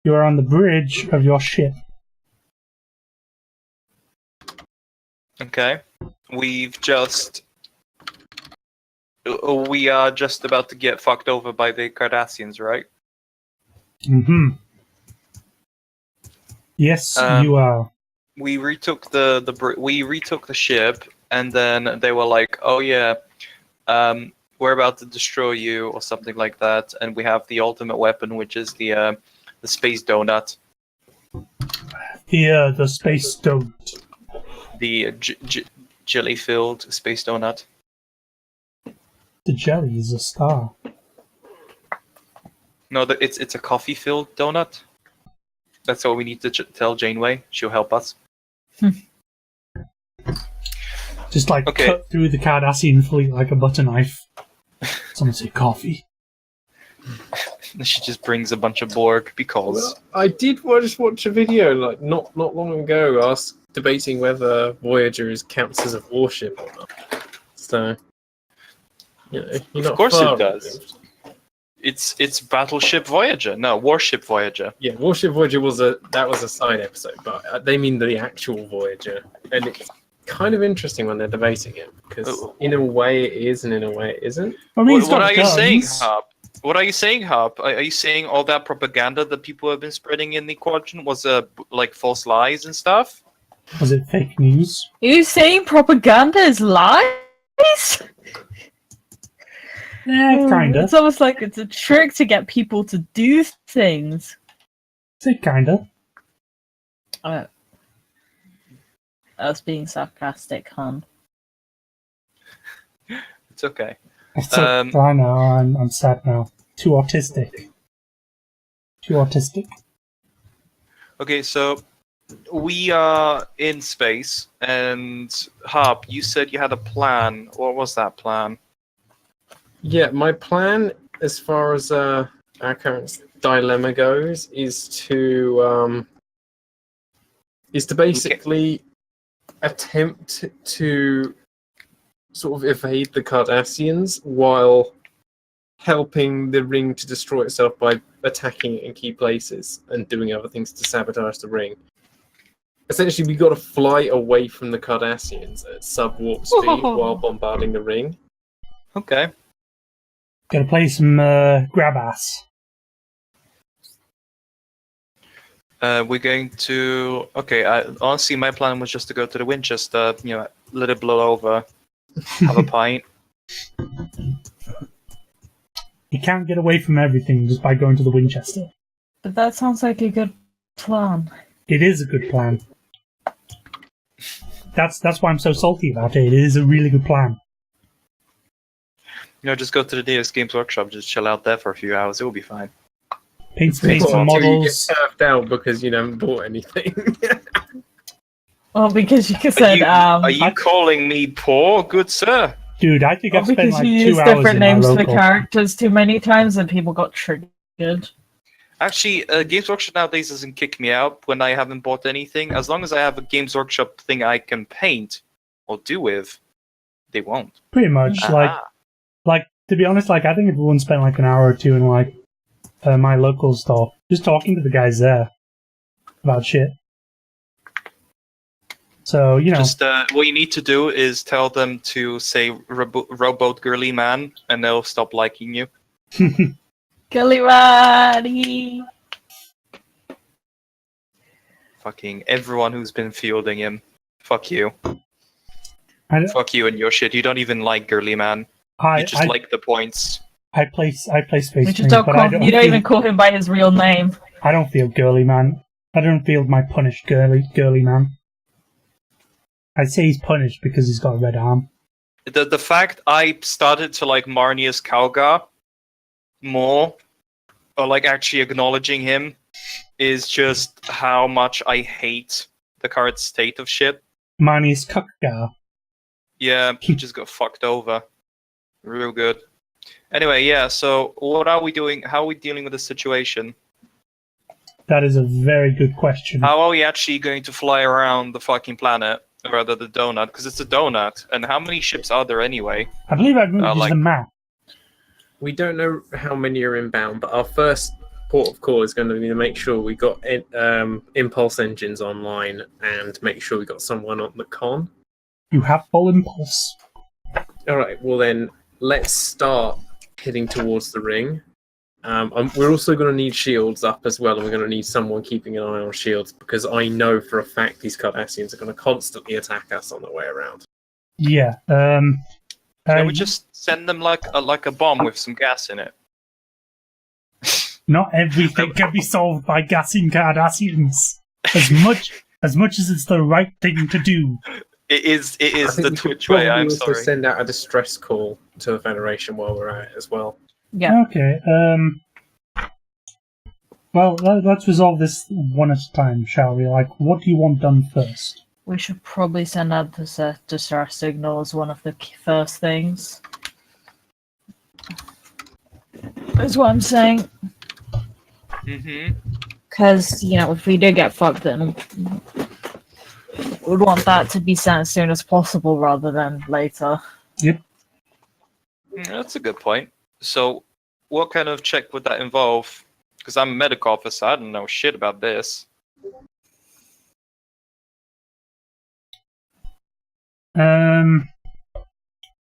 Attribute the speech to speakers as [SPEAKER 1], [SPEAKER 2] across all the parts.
[SPEAKER 1] You are on the bridge of your ship.
[SPEAKER 2] Okay. We are just about to get fucked over by the Cardassians, right?
[SPEAKER 1] Mm-hmm. Yes, you are.
[SPEAKER 2] We retook the ship, and then they were like, "Oh yeah, we're about to destroy you," or something like that. And we have the ultimate weapon, which is the space donut.
[SPEAKER 1] Here, the space donut.
[SPEAKER 2] The jelly-filled space donut.
[SPEAKER 1] The jelly is a star.
[SPEAKER 2] No, it's a coffee-filled donut. That's all we need to tell Janeway. She'll help us.
[SPEAKER 1] Just like cut through the Cardassian fleet like a butter knife. Someone say coffee.
[SPEAKER 2] She just brings a bunch of Borg because.
[SPEAKER 3] Well, I did just watch a video like not long ago, us debating whether Voyager counts as a warship or not. So, you're not.
[SPEAKER 2] Of course it does. It's Battleship Voyager. No, Warship Voyager.
[SPEAKER 3] Yeah, Warship Voyager was a side episode, but they mean the actual Voyager, and it's kind of interesting when they're debating it because in a way it is, and in a way it isn't.
[SPEAKER 1] I mean,
[SPEAKER 2] what are you saying, Harp? What are you saying, Harp? Are you saying all that propaganda that people have been spreading in the quadrant was like false lies and stuff?
[SPEAKER 1] Was it fake news?
[SPEAKER 4] Are you saying propaganda is lies?
[SPEAKER 1] Yeah, kinda.
[SPEAKER 4] It's almost like it's a trick to get people to do things.
[SPEAKER 1] Say kinda.
[SPEAKER 4] I was being sarcastic, hon.
[SPEAKER 2] It's okay.
[SPEAKER 1] I know, I'm sad now. Too autistic.
[SPEAKER 2] Okay, so we are in space, and Harp, you said you had a plan. What was that plan?
[SPEAKER 3] Yeah, my plan, as far as our current dilemma goes, is to basically attempt to sort of evade the Cardassians while helping the ring to destroy itself by attacking it in key places and doing other things to sabotage the ring. Essentially, we got to fly away from the Cardassians at sub-warp speed while bombarding the ring.
[SPEAKER 2] Okay.
[SPEAKER 1] Gotta play some grab ass.
[SPEAKER 2] We're going to... Okay, honestly, my plan was just to go to the Winchester, let it blow over, have a pint.
[SPEAKER 1] You can't get away from everything just by going to the Winchester.
[SPEAKER 4] But that sounds like a good plan.
[SPEAKER 1] It is a good plan. That's why I'm so salty about it. It is a really good plan.
[SPEAKER 2] Just go to the DS Games Workshop, just chill out there for a few hours, it will be fine.
[SPEAKER 1] Paint some models.
[SPEAKER 3] You get turfed out because you haven't bought anything.
[SPEAKER 4] Well, because you said,
[SPEAKER 2] Are you calling me poor, good sir?
[SPEAKER 1] Dude, I think I've spent
[SPEAKER 4] because
[SPEAKER 1] like
[SPEAKER 4] you
[SPEAKER 1] 2
[SPEAKER 4] used
[SPEAKER 1] hours
[SPEAKER 4] different
[SPEAKER 1] in
[SPEAKER 4] names
[SPEAKER 1] my
[SPEAKER 4] for
[SPEAKER 1] local.
[SPEAKER 4] characters too many times and people got triggered.
[SPEAKER 2] Actually, Games Workshop nowadays doesn't kick me out when I haven't bought anything. As long as I have a Games Workshop thing I can paint or do with, they won't.
[SPEAKER 1] Pretty much, like to be honest, like I think everyone spent like an hour or two in like my local store, just talking to the guys there about shit. So
[SPEAKER 2] just what you need to do is tell them to say "robot girly man," and they'll stop liking you.
[SPEAKER 4] Girly Roddy!
[SPEAKER 2] Fucking everyone who's been fielding him. Fuck you. Fuck you and your shit. You don't even like girly man. You just like the points.
[SPEAKER 1] I play Space Marine,
[SPEAKER 4] You don't even call him by his real name.
[SPEAKER 1] I don't feel girly man. I don't feel my punished girly man. I'd say he's punished because he's got a red arm.
[SPEAKER 2] The fact I started to like Marnius Kalgar more, or like actually acknowledging him, is just how much I hate the current state of shit.
[SPEAKER 1] Marnius Kalgar.
[SPEAKER 2] Yeah, he just got fucked over. Real good. Anyway, yeah, so what are we doing? How are we dealing with the situation?
[SPEAKER 1] That is a very good question.
[SPEAKER 2] How are we actually going to fly around the fucking planet? Or rather the donut, because it's a donut. And how many ships are there anyway?
[SPEAKER 1] I believe I've moved the map.
[SPEAKER 3] We don't know how many are inbound, but our first port of call is going to be to make sure we got impulse engines online and make sure we got someone on the con.
[SPEAKER 1] You have full impulse.
[SPEAKER 3] All right. Well then, let's start heading towards the ring. We're also going to need shields up as well, and we're going to need someone keeping an eye on shields because I know for a fact these Cardassians are going to constantly attack us on the way around.
[SPEAKER 1] Yeah.
[SPEAKER 2] Can we just send them like a bomb with some gas in it?
[SPEAKER 1] Not everything can be solved by gassing Cardassians. As much as it's the right thing to do.
[SPEAKER 2] It is
[SPEAKER 3] I think
[SPEAKER 2] the
[SPEAKER 3] we should
[SPEAKER 2] Twitch way.
[SPEAKER 3] probably
[SPEAKER 2] I'm
[SPEAKER 3] also
[SPEAKER 2] sorry.
[SPEAKER 3] send out a distress call to the Federation while we're at it as well.
[SPEAKER 4] Yeah.
[SPEAKER 1] Okay. Well, let's resolve this one at a time, shall we? Like, what do you want done first?
[SPEAKER 4] We should probably send out the distress signal as one of the first things. That's what I'm saying.
[SPEAKER 2] Mm-hmm.
[SPEAKER 4] Because, if we do get fucked, then we'd want that to be sent as soon as possible rather than later.
[SPEAKER 1] Yep.
[SPEAKER 2] That's a good point. So, what kind of check would that involve? Because I'm a medical officer, I don't know shit about this.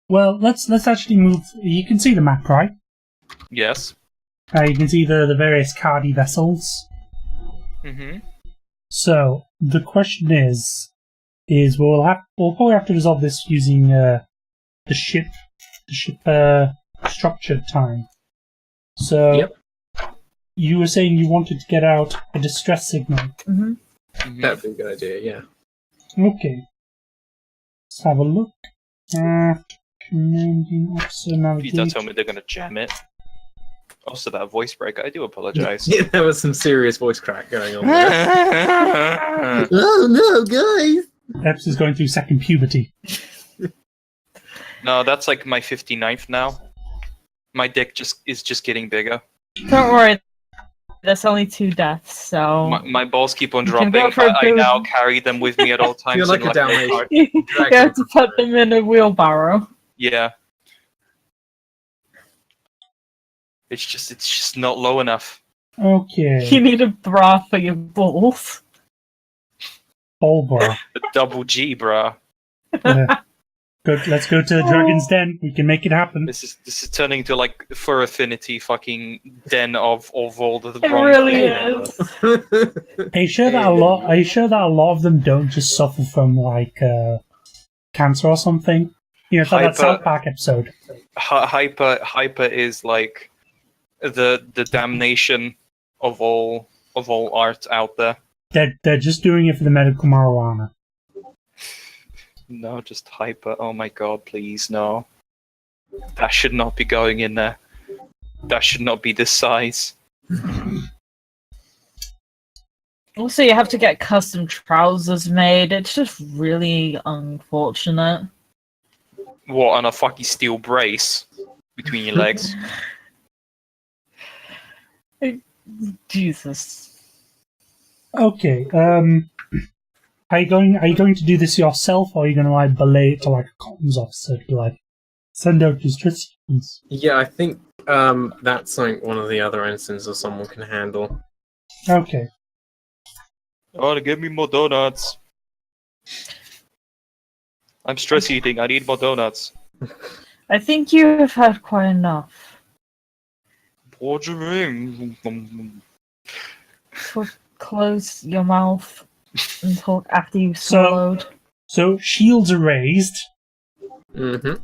[SPEAKER 1] Well, let's actually move. You can see the map, right?
[SPEAKER 2] Yes.
[SPEAKER 1] You can see the various Cardi vessels.
[SPEAKER 2] Mm-hmm.
[SPEAKER 1] So the question is we'll probably have to resolve this using the ship structured time. So
[SPEAKER 3] Yep.
[SPEAKER 1] you were saying you wanted to get out a distress signal.
[SPEAKER 4] Mm-hmm.
[SPEAKER 2] Mm-hmm.
[SPEAKER 3] That'd be a good idea, yeah.
[SPEAKER 1] Okay. Let's have a look. Commanding officer
[SPEAKER 2] Peter
[SPEAKER 1] navigation.
[SPEAKER 2] told me they're gonna jam it. Also, that voice break, I do apologize.
[SPEAKER 3] Yeah, there was some serious voice crack going on there. Oh no, guys!
[SPEAKER 1] Epps is going through second puberty.
[SPEAKER 2] No, that's like my 59th now. My dick is just getting bigger.
[SPEAKER 4] Don't worry, that's only 2 deaths, so...
[SPEAKER 2] My balls keep on
[SPEAKER 4] You can go
[SPEAKER 2] dropping,
[SPEAKER 4] for a
[SPEAKER 2] but I now
[SPEAKER 4] boob.
[SPEAKER 2] carry them with me at all times.
[SPEAKER 3] You're like
[SPEAKER 2] in
[SPEAKER 3] a Dalmatian.
[SPEAKER 2] cart.
[SPEAKER 4] you have to put them in a wheelbarrow.
[SPEAKER 2] Yeah. It's just not low enough.
[SPEAKER 1] Okay.
[SPEAKER 4] You need a bra for your balls.
[SPEAKER 1] Ball bra.
[SPEAKER 2] The double G, bruh.
[SPEAKER 1] Let's go to Dragon's Den. We can make it happen.
[SPEAKER 2] This is turning to like for affinity fucking den of all the
[SPEAKER 4] It
[SPEAKER 2] wrong
[SPEAKER 4] really
[SPEAKER 2] things.
[SPEAKER 4] is.
[SPEAKER 1] Are you sure that a lot of them don't just suffer from like cancer or something? It's like that South Park episode.
[SPEAKER 2] Hyper is like the damnation of all art out there.
[SPEAKER 1] They're just doing it for the medical marijuana.
[SPEAKER 2] No, just hyper. Oh my god, please no. That should not be going in there. That should not be this size.
[SPEAKER 4] Also, you have to get custom trousers made. It's just really unfortunate.
[SPEAKER 2] What, on a fucking steel brace between your legs?
[SPEAKER 4] Jesus.
[SPEAKER 1] Okay. Are you going to do this yourself, or are you going to like belay it to like a comms officer to like send out instructions?
[SPEAKER 3] Yeah, I think that's something one of the other ensigns or someone can handle.
[SPEAKER 1] Okay.
[SPEAKER 2] Oh, give me more donuts. I'm stress eating. I need more donuts.
[SPEAKER 4] I think you have had quite enough.
[SPEAKER 2] Voyaging.
[SPEAKER 4] Close your mouth and talk after you've swallowed.
[SPEAKER 1] So shields are raised.
[SPEAKER 3] Mm-hmm.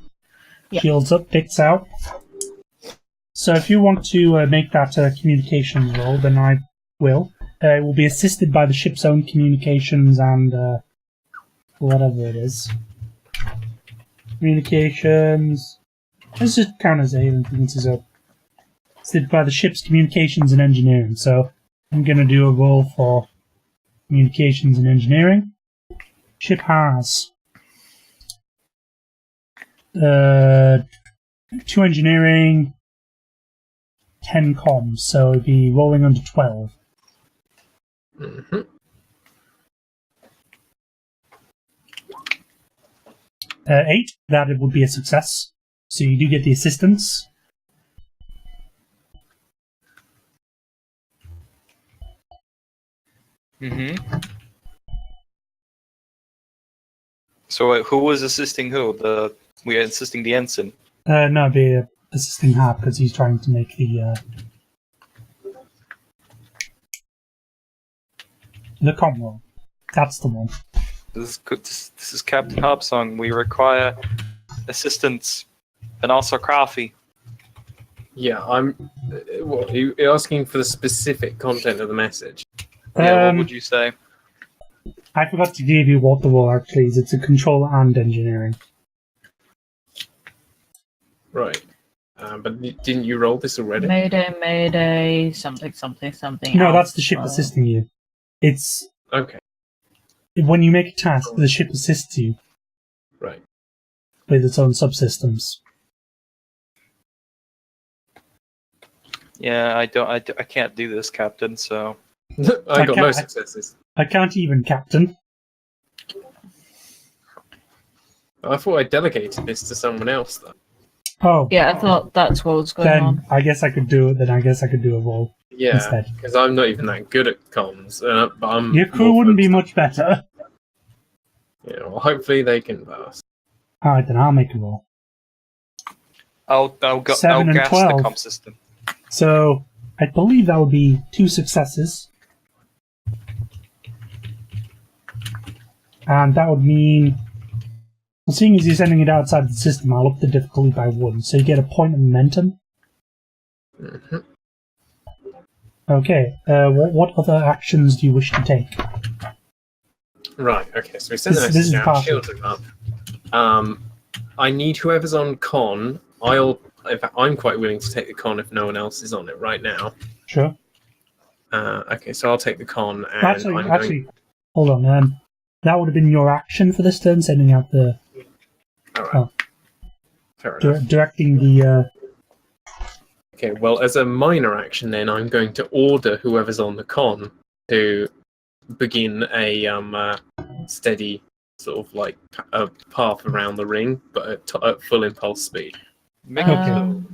[SPEAKER 4] Yeah.
[SPEAKER 1] Shields up, dicks out. So if you want to make that communications roll, then I will. It will be assisted by the ship's own communications and whatever it is. Communications. Let's just count as A and things is up. Assisted by the ship's communications and engineering. So I'm going to do a roll for communications and engineering. Ship has 2 engineering, 10 comms, so it'd be rolling under 12.
[SPEAKER 3] Mm-hmm.
[SPEAKER 1] 8, that it would be a success. So you do get the assistance.
[SPEAKER 2] Mm-hmm. So who was assisting who? We are assisting the ensign.
[SPEAKER 1] No, the assisting Harp because he's trying to make the comm roll. That's the one.
[SPEAKER 2] This is good. This is Captain Harpsong. We require assistance and also coffee.
[SPEAKER 3] Yeah, I'm. What, are you asking for the specific content of the message?
[SPEAKER 2] Yeah, what would you say?
[SPEAKER 1] I forgot to give you what the role actually is. It's a control and engineering.
[SPEAKER 3] Right. But didn't you roll this already?
[SPEAKER 4] Mayday, something.
[SPEAKER 1] No,
[SPEAKER 4] else.
[SPEAKER 1] that's the ship assisting you. It's
[SPEAKER 3] Okay.
[SPEAKER 1] when you make a task, the ship assists you
[SPEAKER 3] Right.
[SPEAKER 1] with its own subsystems.
[SPEAKER 2] Yeah, I can't do this, Captain. So
[SPEAKER 3] I got no
[SPEAKER 1] can't-
[SPEAKER 3] successes.
[SPEAKER 1] I can't even, Captain.
[SPEAKER 3] I thought I delegated this to someone else, though.
[SPEAKER 1] Oh,
[SPEAKER 4] Yeah, I thought that's what was going
[SPEAKER 1] then
[SPEAKER 4] on.
[SPEAKER 1] I guess I could do it. Then I guess I could do a roll.
[SPEAKER 3] Yeah,
[SPEAKER 1] Instead.
[SPEAKER 3] because I'm not even that good at comms. But I'm
[SPEAKER 1] Your crew
[SPEAKER 3] more
[SPEAKER 1] wouldn't be
[SPEAKER 3] focused
[SPEAKER 1] much better.
[SPEAKER 3] Yeah, well, hopefully they can pass.
[SPEAKER 1] Alright, then I'll make a roll.
[SPEAKER 2] I'll
[SPEAKER 1] 7 and
[SPEAKER 2] gas
[SPEAKER 1] 12.
[SPEAKER 2] the comm system.
[SPEAKER 1] So, I believe that would be 2 successes. And that would mean, well, seeing as you're sending it outside the system, I'll up the difficulty by 1, so you get a point of momentum.
[SPEAKER 3] Mm-hmm.
[SPEAKER 1] Okay, what other actions do you wish to take?
[SPEAKER 3] Right, okay, so we send the
[SPEAKER 1] This
[SPEAKER 3] message
[SPEAKER 1] is
[SPEAKER 3] out,
[SPEAKER 1] partial.
[SPEAKER 3] shields are up. I need whoever's on con. In fact, I'm quite willing to take the con if no one else is on it right now.
[SPEAKER 1] Sure.
[SPEAKER 3] Okay, so I'll take the con, and
[SPEAKER 1] Actually, hold on. That would have been your action for this turn, sending out the...
[SPEAKER 3] Alright. Fair enough.
[SPEAKER 1] directing the...
[SPEAKER 3] Okay, well, as a minor action then, I'm going to order whoever's on the con to begin a steady sort of like a path around the ring, but at full impulse speed.
[SPEAKER 2] Make
[SPEAKER 1] Okay.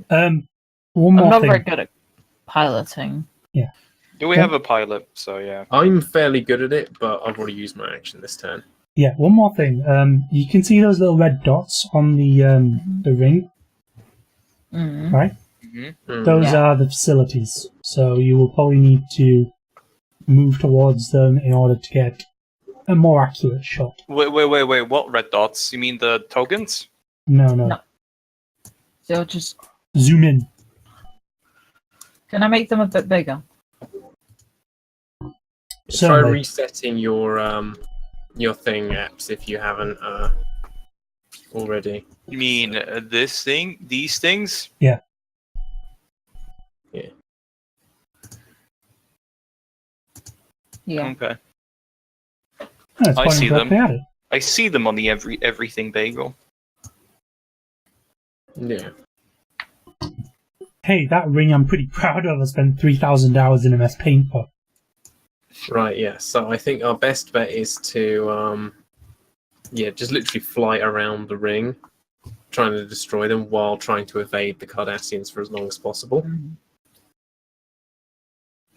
[SPEAKER 4] Um,
[SPEAKER 1] one
[SPEAKER 4] I'm
[SPEAKER 1] more
[SPEAKER 4] not
[SPEAKER 1] thing.
[SPEAKER 4] very good at piloting.
[SPEAKER 2] Do we have a pilot? So yeah.
[SPEAKER 3] I'm fairly good at it, but I've already used my action this turn.
[SPEAKER 1] Yeah, one more thing. You can see those little red dots on the ring,
[SPEAKER 4] Mm.
[SPEAKER 1] right?
[SPEAKER 2] Mm-hmm.
[SPEAKER 1] Those
[SPEAKER 4] Yeah.
[SPEAKER 1] are the facilities. So you will probably need to move towards them in order to get a more accurate shot.
[SPEAKER 2] Wait. What red dots? You mean the tokens?
[SPEAKER 1] No.
[SPEAKER 4] No. So just
[SPEAKER 1] Zoom in.
[SPEAKER 4] can I make them a bit bigger?
[SPEAKER 3] Try
[SPEAKER 1] Certainly.
[SPEAKER 3] resetting your thing, apps, if you haven't already.
[SPEAKER 2] You mean this thing? These things?
[SPEAKER 1] Yeah.
[SPEAKER 4] Yeah.
[SPEAKER 2] Okay.
[SPEAKER 1] Oh, it's
[SPEAKER 2] I
[SPEAKER 1] pointing
[SPEAKER 2] see them.
[SPEAKER 1] directly at it.
[SPEAKER 2] I see them on the everything bagel.
[SPEAKER 3] Yeah.
[SPEAKER 1] Hey, that ring I'm pretty proud of. I spent 3,000 hours in MS Paint for.
[SPEAKER 3] Right, yeah. So I think our best bet is to just literally fly around the ring, trying to destroy them while trying to evade the Cardassians for as long as possible.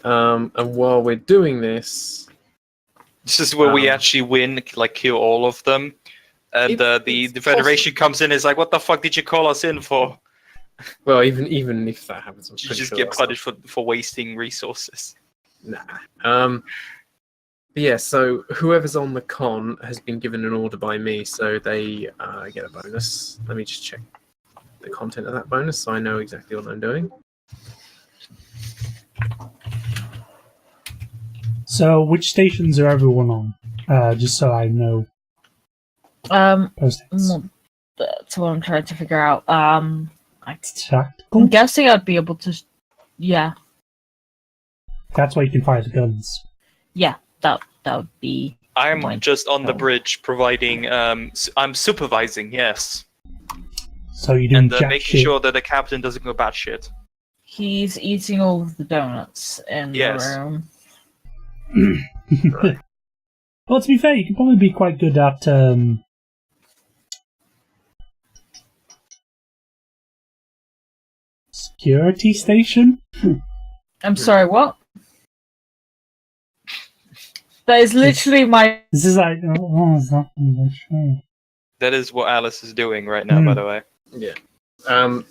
[SPEAKER 3] And while we're doing this,
[SPEAKER 2] This is where we actually win, like kill all of them. And the Federation comes in and is like, what the fuck did you call us in for?
[SPEAKER 3] well, even if that happens, I'm
[SPEAKER 2] You
[SPEAKER 3] pretty
[SPEAKER 2] just
[SPEAKER 3] sure
[SPEAKER 2] get
[SPEAKER 3] that's not-
[SPEAKER 2] punished for wasting resources.
[SPEAKER 3] Nah. But yeah, so whoever's on the con has been given an order by me, so they get a bonus. Let me just check the content of that bonus so I know exactly what I'm doing.
[SPEAKER 1] So, which stations are everyone on? Just so I know. Post-its.
[SPEAKER 4] Well, that's what I'm trying to figure out. I'm
[SPEAKER 1] Tactical?
[SPEAKER 4] guessing I'd be able to. Yeah,
[SPEAKER 1] That's where you can fire the guns.
[SPEAKER 4] yeah, that would be.
[SPEAKER 2] I'm
[SPEAKER 4] Fine.
[SPEAKER 2] just on the
[SPEAKER 4] Oh.
[SPEAKER 2] bridge providing, I'm supervising, yes.
[SPEAKER 1] So you do
[SPEAKER 2] And
[SPEAKER 1] jack
[SPEAKER 2] making
[SPEAKER 1] shit.
[SPEAKER 2] sure that the captain doesn't go batshit.
[SPEAKER 4] He's eating all of the donuts in
[SPEAKER 2] Yes.
[SPEAKER 4] the room.
[SPEAKER 1] Well, to be fair, you can probably be quite good at security station.
[SPEAKER 4] I'm sorry, what? That is literally my.
[SPEAKER 1] This is like, oh, it's not going to show.
[SPEAKER 2] That is what Alice is doing right now, by the way.
[SPEAKER 3] Yeah.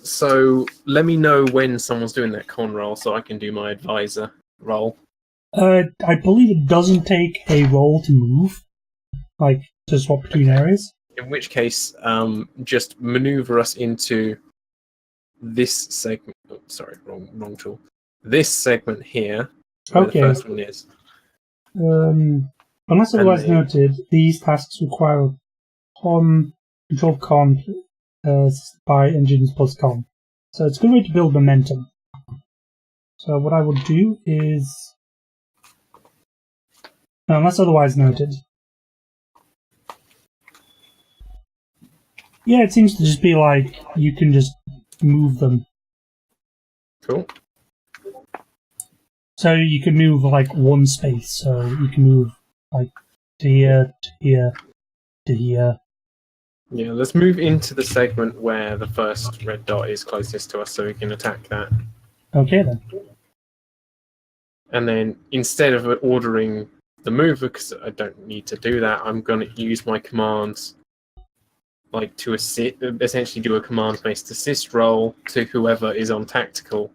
[SPEAKER 3] So let me know when someone's doing that con roll so I can do my advisor roll.
[SPEAKER 1] I believe it doesn't take a roll to move, like to swap between areas.
[SPEAKER 3] In which case, just maneuver us into this segment. Oh, sorry, wrong tool. This segment here, where
[SPEAKER 1] Okay.
[SPEAKER 3] the first one is.
[SPEAKER 1] Unless otherwise
[SPEAKER 3] then-
[SPEAKER 1] noted, these tasks require control con by engines plus con. So it's a good way to build momentum. So what I would do is, unless otherwise noted, yeah, it seems to just be like you can just move them.
[SPEAKER 3] Cool.
[SPEAKER 1] So you can move like one space. So you can move like to here, to here, to here.
[SPEAKER 3] Yeah, let's move into the segment where the first red dot is closest to us so we can attack that.
[SPEAKER 1] Okay then.
[SPEAKER 3] And then instead of ordering the mover, because I don't need to do that, I'm going to use my commands like to assist, essentially do a command-based assist roll to whoever is on tactical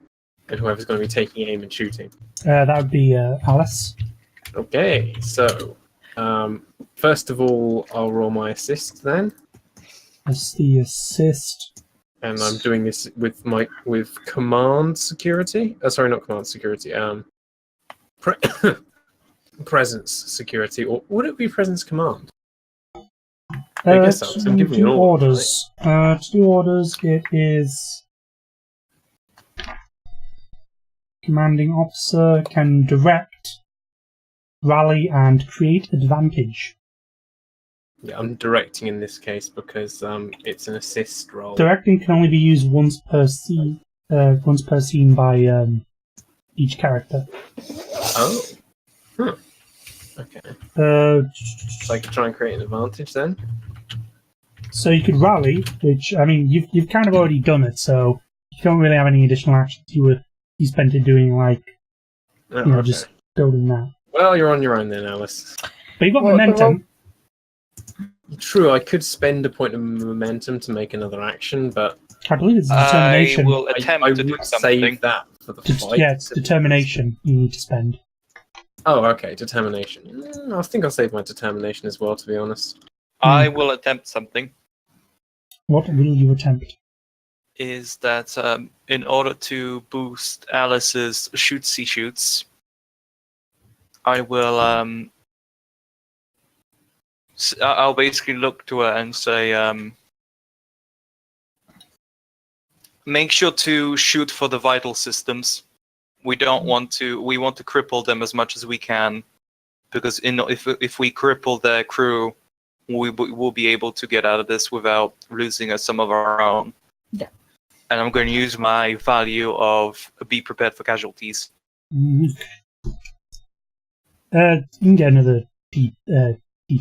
[SPEAKER 3] and whoever's going to be taking aim and shooting.
[SPEAKER 1] That would be Alice.
[SPEAKER 3] Okay, so first of all, I'll roll my assist then,
[SPEAKER 1] That's the assist.
[SPEAKER 3] and I'm doing this with command security. Sorry, not command security. Presence security, or would it be presence command? I guess so, 'cause I'm giving you
[SPEAKER 1] to
[SPEAKER 3] an order,
[SPEAKER 1] orders. To do orders, it is commanding officer can direct, rally, and create advantage.
[SPEAKER 3] Yeah, I'm directing in this case because it's an assist roll.
[SPEAKER 1] Directing can only be used once per scene by each character.
[SPEAKER 3] Oh. Okay. So I could try and create an advantage then.
[SPEAKER 1] So you could rally, which I mean you've kind of already done it, so you don't really have any additional actions. You spent it doing like
[SPEAKER 3] Oh,
[SPEAKER 1] just building that.
[SPEAKER 3] Well, you're on your own then, Alice.
[SPEAKER 1] But you've got
[SPEAKER 4] Well,
[SPEAKER 1] momentum.
[SPEAKER 3] True, I could spend a point of momentum to make another action, but
[SPEAKER 1] I believe it's
[SPEAKER 2] I
[SPEAKER 1] determination.
[SPEAKER 2] will attempt
[SPEAKER 3] I
[SPEAKER 2] to do
[SPEAKER 3] would
[SPEAKER 2] something.
[SPEAKER 3] save that for the fight.
[SPEAKER 1] Yeah, it's determination you need to spend.
[SPEAKER 3] Oh, okay, determination. I think I'll save my determination as well, to be honest.
[SPEAKER 2] I will attempt something.
[SPEAKER 1] What will you attempt?
[SPEAKER 2] Is that in order to boost Alice's shoots, I will I'll basically look to her and say, make sure to shoot for the vital systems. We want to cripple them as much as we can, because if we cripple their crew, we will be able to get out of this without losing some of our own.
[SPEAKER 4] Yeah.
[SPEAKER 2] And I'm going to use my value of be prepared for casualties.
[SPEAKER 1] You can get another D20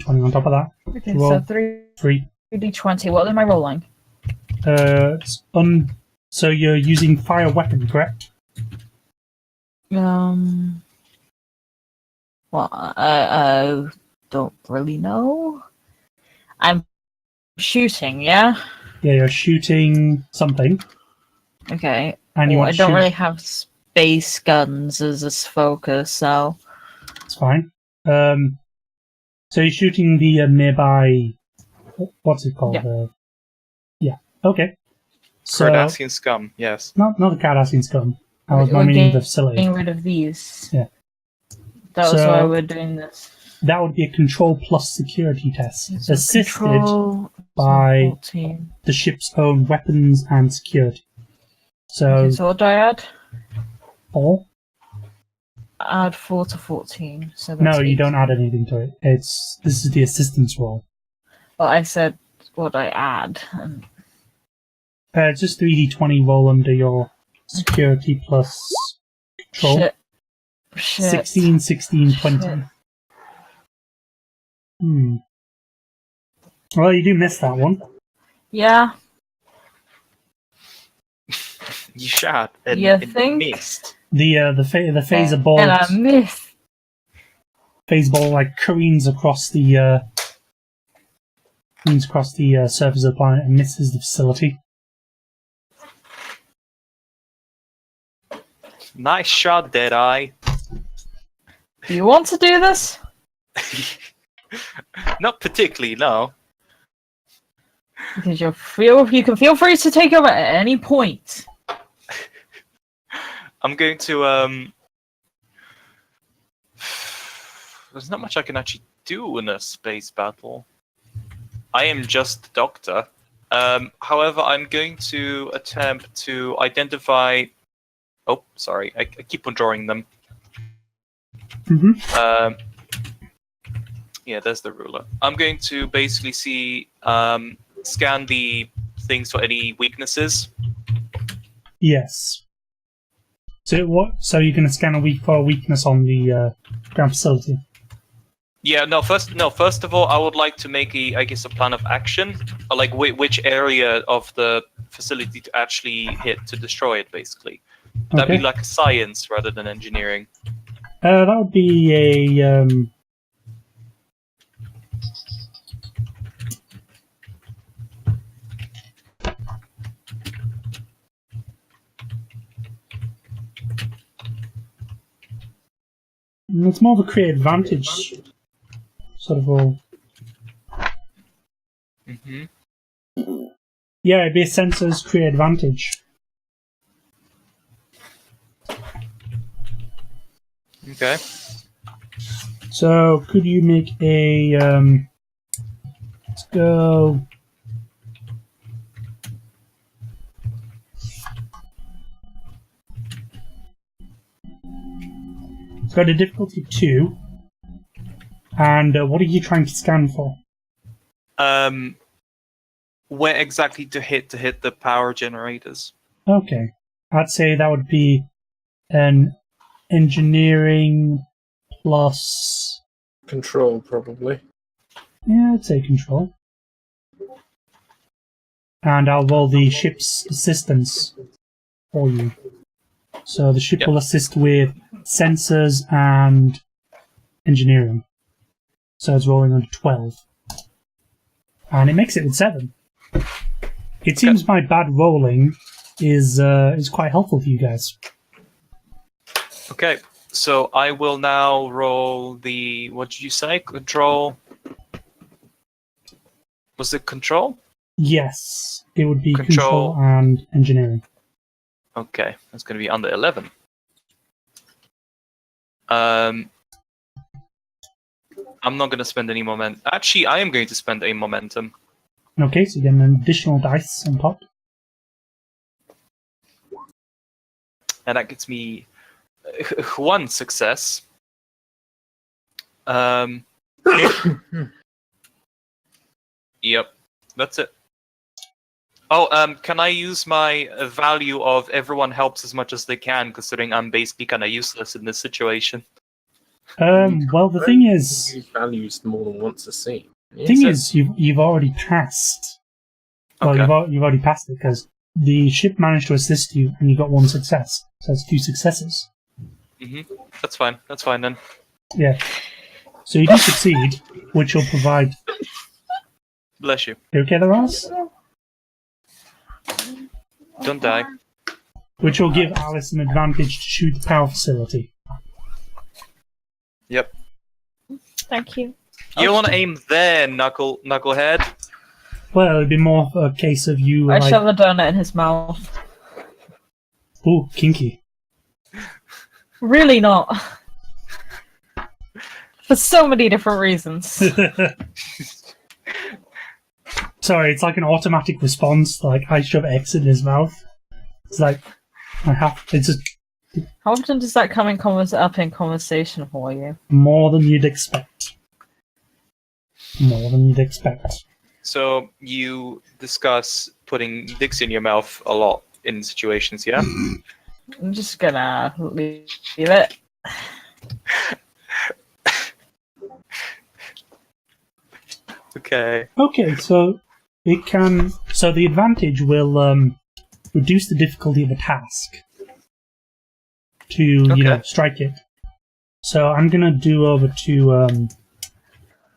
[SPEAKER 1] on top of that.
[SPEAKER 4] Okay,
[SPEAKER 1] Roll.
[SPEAKER 4] so 3
[SPEAKER 1] 3.
[SPEAKER 4] D20. What am I rolling?
[SPEAKER 1] So you're using fire weapon, correct?
[SPEAKER 4] Well, I don't really know. I'm shooting, yeah?
[SPEAKER 1] Yeah, you're shooting something.
[SPEAKER 4] Okay.
[SPEAKER 1] And you
[SPEAKER 4] Well,
[SPEAKER 1] want
[SPEAKER 4] I
[SPEAKER 1] to
[SPEAKER 4] don't
[SPEAKER 1] shoot.
[SPEAKER 4] really have space guns as a focus, so...
[SPEAKER 1] It's fine. So you're shooting the nearby. What's it called?
[SPEAKER 4] Yeah.
[SPEAKER 1] Yeah. Okay. So
[SPEAKER 2] Cardassian scum, yes.
[SPEAKER 1] not the Cardassian scum. I was
[SPEAKER 4] We're
[SPEAKER 1] meaning the
[SPEAKER 4] getting
[SPEAKER 1] facility.
[SPEAKER 4] rid of these.
[SPEAKER 1] Yeah.
[SPEAKER 4] That was
[SPEAKER 1] So-
[SPEAKER 4] why we're doing this.
[SPEAKER 1] That would be a control plus security test,
[SPEAKER 4] So
[SPEAKER 1] assisted
[SPEAKER 4] control,
[SPEAKER 1] by
[SPEAKER 4] 14.
[SPEAKER 1] the ship's own weapons and security. So
[SPEAKER 4] Okay, so what do I add?
[SPEAKER 1] 4.
[SPEAKER 4] Add 4 to 14. So that's
[SPEAKER 1] No, you
[SPEAKER 4] 8.
[SPEAKER 1] don't add anything to it. This is the assistance roll.
[SPEAKER 4] Well, I said what I add. And
[SPEAKER 1] It's just 3d20 roll under your security plus control.
[SPEAKER 4] Shit.
[SPEAKER 1] 16, 16, 20.
[SPEAKER 4] Shit.
[SPEAKER 1] Well, you do miss that one.
[SPEAKER 4] Yeah.
[SPEAKER 2] You shot and
[SPEAKER 4] You
[SPEAKER 2] it
[SPEAKER 4] think?
[SPEAKER 2] missed.
[SPEAKER 1] The phaser ball.
[SPEAKER 4] And I missed.
[SPEAKER 1] phase ball like careens across the surface of the planet and misses the facility.
[SPEAKER 2] Nice shot, Deadeye.
[SPEAKER 4] Do you want to do this?
[SPEAKER 2] Not particularly, no.
[SPEAKER 4] Because you can feel free to take over at any point.
[SPEAKER 2] I'm going to there's not much I can actually do in a space battle. I am just the Doctor. However, I'm going to attempt to identify. Oh, sorry, I keep on drawing them.
[SPEAKER 1] Mm-hmm.
[SPEAKER 2] Yeah, there's the ruler. I'm going to basically see, scan the things for any weaknesses.
[SPEAKER 1] Yes. So So you're going to scan for a weakness on the ground facility.
[SPEAKER 2] Yeah, first of all, I would like to make a plan of action, like which area of the facility to actually hit to destroy it, basically. That'd be like a science rather than engineering.
[SPEAKER 1] That would be a it's more of a create advantage sort of role.
[SPEAKER 2] Mm-hmm.
[SPEAKER 1] Yeah, it'd be a sensors create advantage.
[SPEAKER 2] Okay.
[SPEAKER 1] So could you make a let's go. It's got a difficulty 2. And what are you trying to scan for?
[SPEAKER 2] Where exactly to hit the power generators?
[SPEAKER 1] Okay. I'd say that would be an engineering plus...
[SPEAKER 3] Control, probably.
[SPEAKER 1] Yeah, I'd say control. And I'll roll the ship's assistance for you. So the ship will assist with sensors and engineering. So it's rolling on 12. And it makes it with 7. It seems my bad rolling is quite helpful for you guys.
[SPEAKER 2] Okay, so I will now roll the... What did you say? Control... Was it control?
[SPEAKER 1] Yes, it would be control and engineering.
[SPEAKER 2] Okay, that's going to be under 11. I'm not going to spend any momentum. Actually, I am going to spend a momentum.
[SPEAKER 1] Okay, so you get an additional dice on top.
[SPEAKER 2] And that gets me 1 success. Yep, that's it. Oh, can I use my value of everyone helps as much as they can, considering I'm basically kind of useless in this situation?
[SPEAKER 1] Well, the thing is...
[SPEAKER 3] Use values more than once a scene.
[SPEAKER 1] The thing is, you've already passed. Well,
[SPEAKER 2] Okay.
[SPEAKER 1] you've already passed it, because the ship managed to assist you, and you got 1 success. So that's 2 successes.
[SPEAKER 2] Mm-hmm. That's fine then.
[SPEAKER 1] Yeah. So you do succeed, which will provide...
[SPEAKER 2] Bless you.
[SPEAKER 1] You okay there, Alice?
[SPEAKER 2] Don't die.
[SPEAKER 1] Which will give Alice an advantage to shoot the power facility.
[SPEAKER 2] Yep.
[SPEAKER 4] Thank you.
[SPEAKER 2] You want to aim there, knucklehead?
[SPEAKER 1] Well, it'd be more of a case of you
[SPEAKER 4] I
[SPEAKER 1] like...
[SPEAKER 4] shove a donut in his mouth.
[SPEAKER 1] Ooh, kinky.
[SPEAKER 4] Really not. For so many different reasons.
[SPEAKER 1] Sorry, it's like an automatic response. Like, I shove X in his mouth. It's like, it's just
[SPEAKER 4] How often does that come up in conversation for you?
[SPEAKER 1] more than you'd expect. More than you'd expect.
[SPEAKER 2] So you discuss putting dicks in your mouth a lot in situations, yeah?
[SPEAKER 4] I'm just gonna leave it.
[SPEAKER 2] Okay.
[SPEAKER 1] Okay, so it can. So the advantage will reduce the difficulty of a task to
[SPEAKER 2] Okay.
[SPEAKER 1] strike it. So I'm gonna do over to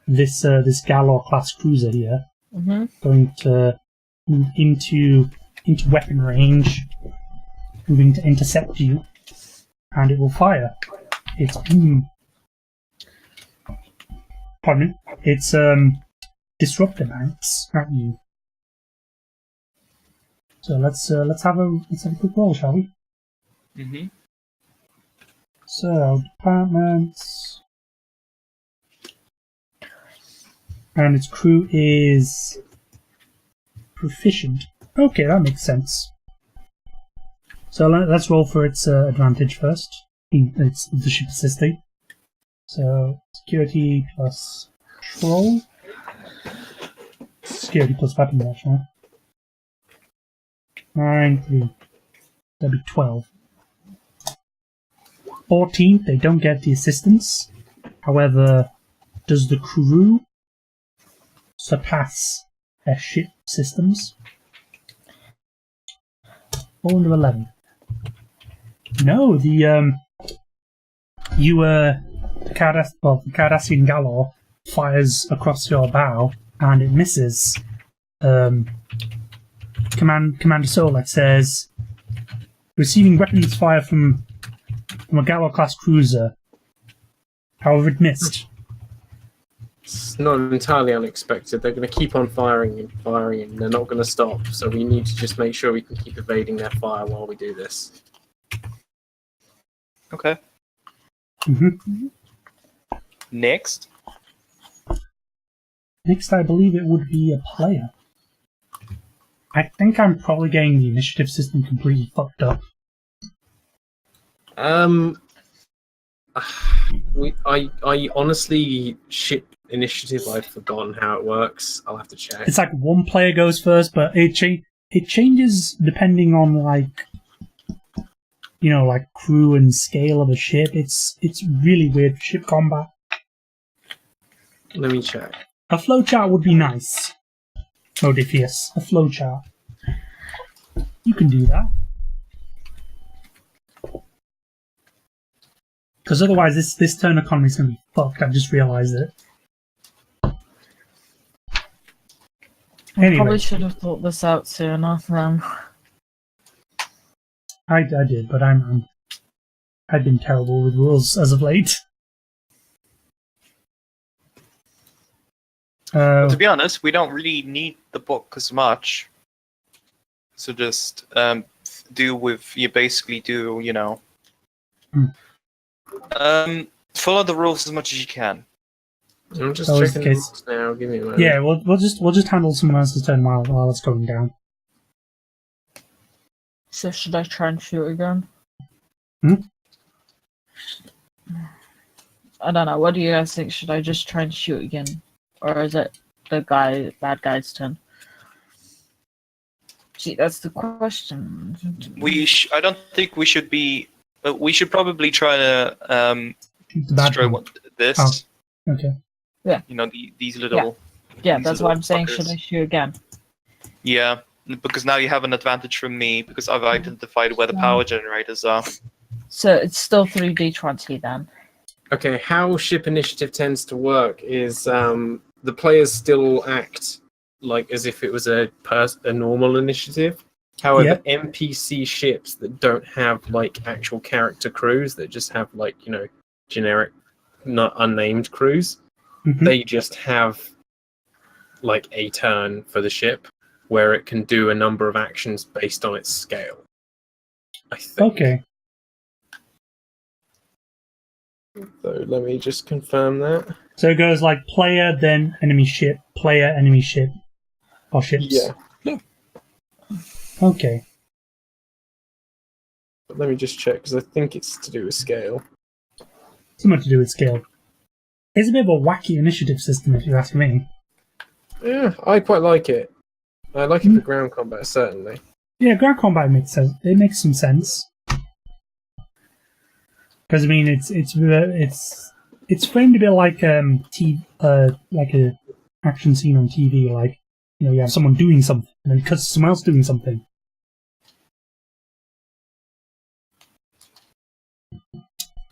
[SPEAKER 1] this Galor class cruiser here.
[SPEAKER 4] Mm-hmm.
[SPEAKER 1] Going to move into weapon range, moving to intercept you, and it will fire. It's pardon me. It's disruptor banks at you. So let's have a quick roll, shall we?
[SPEAKER 2] Mm-hmm.
[SPEAKER 1] So departments, and its crew is proficient. Okay, that makes sense. So let's roll for its advantage first. It's the ship assisting. So security plus troll. Security plus weapon actually. 9, 3. That'd be 12. 14, they don't get the assistance. However, does the crew surpass their ship systems? All under 11. No, the Cardassian Galor fires across your bow and it misses. Commander Xoll says, receiving weapons fire from a Galor class cruiser. However, it missed.
[SPEAKER 3] It's not entirely unexpected. They're going to keep on firing and firing, and they're not going to stop. So we need to just make sure we can keep evading their fire while we do this.
[SPEAKER 2] Okay.
[SPEAKER 1] Mm-hmm.
[SPEAKER 2] Next.
[SPEAKER 1] Next, I believe it would be a player. I think I'm probably getting the initiative system completely fucked up.
[SPEAKER 3] I honestly ship initiative. I've forgotten how it works. I'll have to check.
[SPEAKER 1] It's like one player goes first, but it changes depending on like crew and scale of a ship. It's really weird for ship combat.
[SPEAKER 3] Let me check.
[SPEAKER 1] A flowchart would be nice. Modiphius, a flowchart. You can do that. Because otherwise this turn economy is going to be fucked. I've just realised it.
[SPEAKER 4] I
[SPEAKER 1] Anyway.
[SPEAKER 4] probably should have thought this out sooner then.
[SPEAKER 1] I did, but I've been terrible with rules as of late.
[SPEAKER 2] To be honest, we don't really need the book as much. So just follow the rules as much as you can.
[SPEAKER 3] I'm just
[SPEAKER 1] That was
[SPEAKER 3] checking
[SPEAKER 1] the
[SPEAKER 3] the
[SPEAKER 1] case.
[SPEAKER 3] rules now. Give me a moment.
[SPEAKER 1] Yeah, we'll just handle someone else's turn while it's going down.
[SPEAKER 4] So should I try and shoot again? I don't know. What do you guys think? Should I just try and shoot again? Or is it the bad guy's turn? See, that's the question.
[SPEAKER 2] I don't think we should be. We should probably try to
[SPEAKER 1] The bad
[SPEAKER 2] destroy
[SPEAKER 1] one.
[SPEAKER 2] this.
[SPEAKER 1] Oh. Okay.
[SPEAKER 4] Yeah.
[SPEAKER 2] These little.
[SPEAKER 4] Yeah,
[SPEAKER 2] these
[SPEAKER 4] that's
[SPEAKER 2] little
[SPEAKER 4] what I'm saying.
[SPEAKER 2] fuckers.
[SPEAKER 4] Should I shoot again?
[SPEAKER 2] Yeah, because now you have an advantage from me because I've identified where the power generators are.
[SPEAKER 4] So it's still 3d20 then.
[SPEAKER 3] Okay, how ship initiative tends to work is the players still act like as if it was a normal initiative. However, NPC ships that don't have like actual character crews, that just have like generic, not unnamed crews, they just have like a turn for the ship where it can do a number of actions based on its scale. I think.
[SPEAKER 1] Okay.
[SPEAKER 3] So let me just confirm that.
[SPEAKER 1] So it goes like player, then enemy ship, player, enemy ship, or ships.
[SPEAKER 3] Yeah.
[SPEAKER 1] Okay.
[SPEAKER 3] But let me just check because I think it's to do with scale.
[SPEAKER 1] Something to do with scale. It's a bit of a wacky initiative system, if you ask me.
[SPEAKER 3] Yeah, I quite like it. I like it for ground combat, certainly.
[SPEAKER 1] Yeah, ground combat makes sense. It makes some sense. Because I mean, it's framed a bit like like a action scene on TV. Like you have someone doing something, and then it cuts to someone else doing something.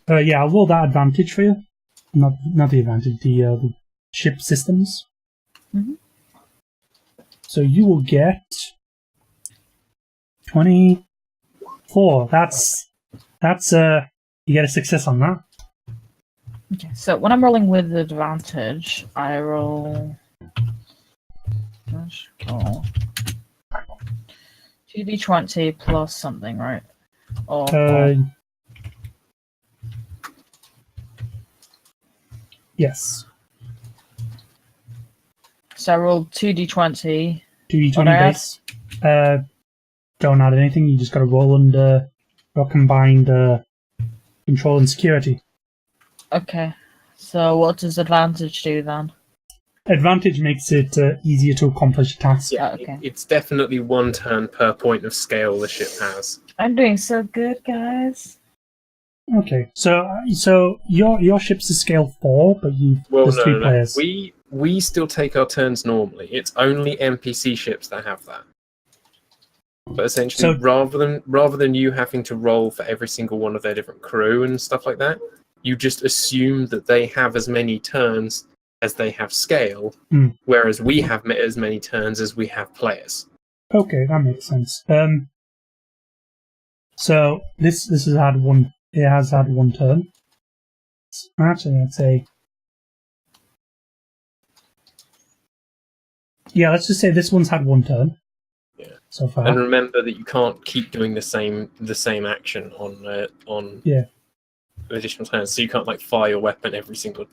[SPEAKER 1] Yeah, I'll roll that advantage for you. Not the advantage, the ship systems.
[SPEAKER 4] Mhm.
[SPEAKER 1] So you will get 24. That's you get a success on that.
[SPEAKER 4] Okay, so when I'm rolling with advantage, I roll. Let's go. 2d20 plus something, right? Or
[SPEAKER 1] Yes.
[SPEAKER 4] so I rolled 2d20.
[SPEAKER 1] 2d20 base. Don't add anything. You just got to roll under your combined control and security.
[SPEAKER 4] Okay. So what does advantage do then?
[SPEAKER 1] Advantage makes it easier to accomplish a task.
[SPEAKER 3] Yeah,
[SPEAKER 4] okay.
[SPEAKER 3] it's definitely 1 turn per point of scale the ship has.
[SPEAKER 4] I'm doing so good, guys.
[SPEAKER 1] Okay, so your ship's a scale 4, but there's 3 players.
[SPEAKER 3] We still take our turns normally. It's only NPC ships that have that. But essentially, rather than you having to roll for every single one of their different crew and stuff like that, you just assume that they have as many turns as they have scale, whereas we have as many turns as we have players.
[SPEAKER 1] Okay, that makes sense. So this has had one. It has had 1 turn. Actually, I'd say. Yeah, let's just say this one's had 1 turn.
[SPEAKER 3] Yeah.
[SPEAKER 1] So far.
[SPEAKER 3] And remember that you can't keep doing the same action on additional turns. So you can't like fire your weapon every single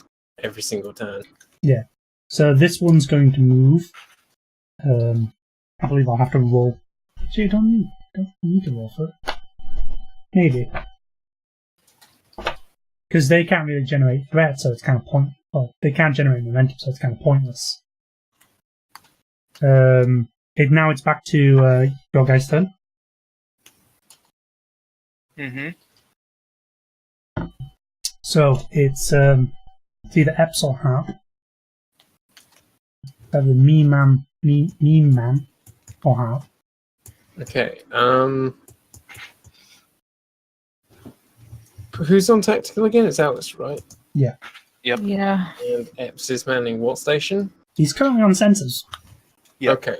[SPEAKER 3] turn.
[SPEAKER 1] Yeah. So this one's going to move. I believe I'll have to roll. Actually, you don't need to roll for it. Maybe. Because they can't really generate threat, so it's kind of pointless. Well, they can't generate momentum, so it's kind of pointless. Now it's back to your guy's turn.
[SPEAKER 2] Mm-hmm.
[SPEAKER 1] So it's either Epsilon or Harp. Either meme man, or Harp.
[SPEAKER 3] Okay. Who's on tactical again? It's Alice, right?
[SPEAKER 1] Yeah.
[SPEAKER 2] Yep.
[SPEAKER 4] Yeah.
[SPEAKER 3] And Epps is manning what station?
[SPEAKER 1] He's currently on sensors.
[SPEAKER 2] Yep.
[SPEAKER 3] Okay.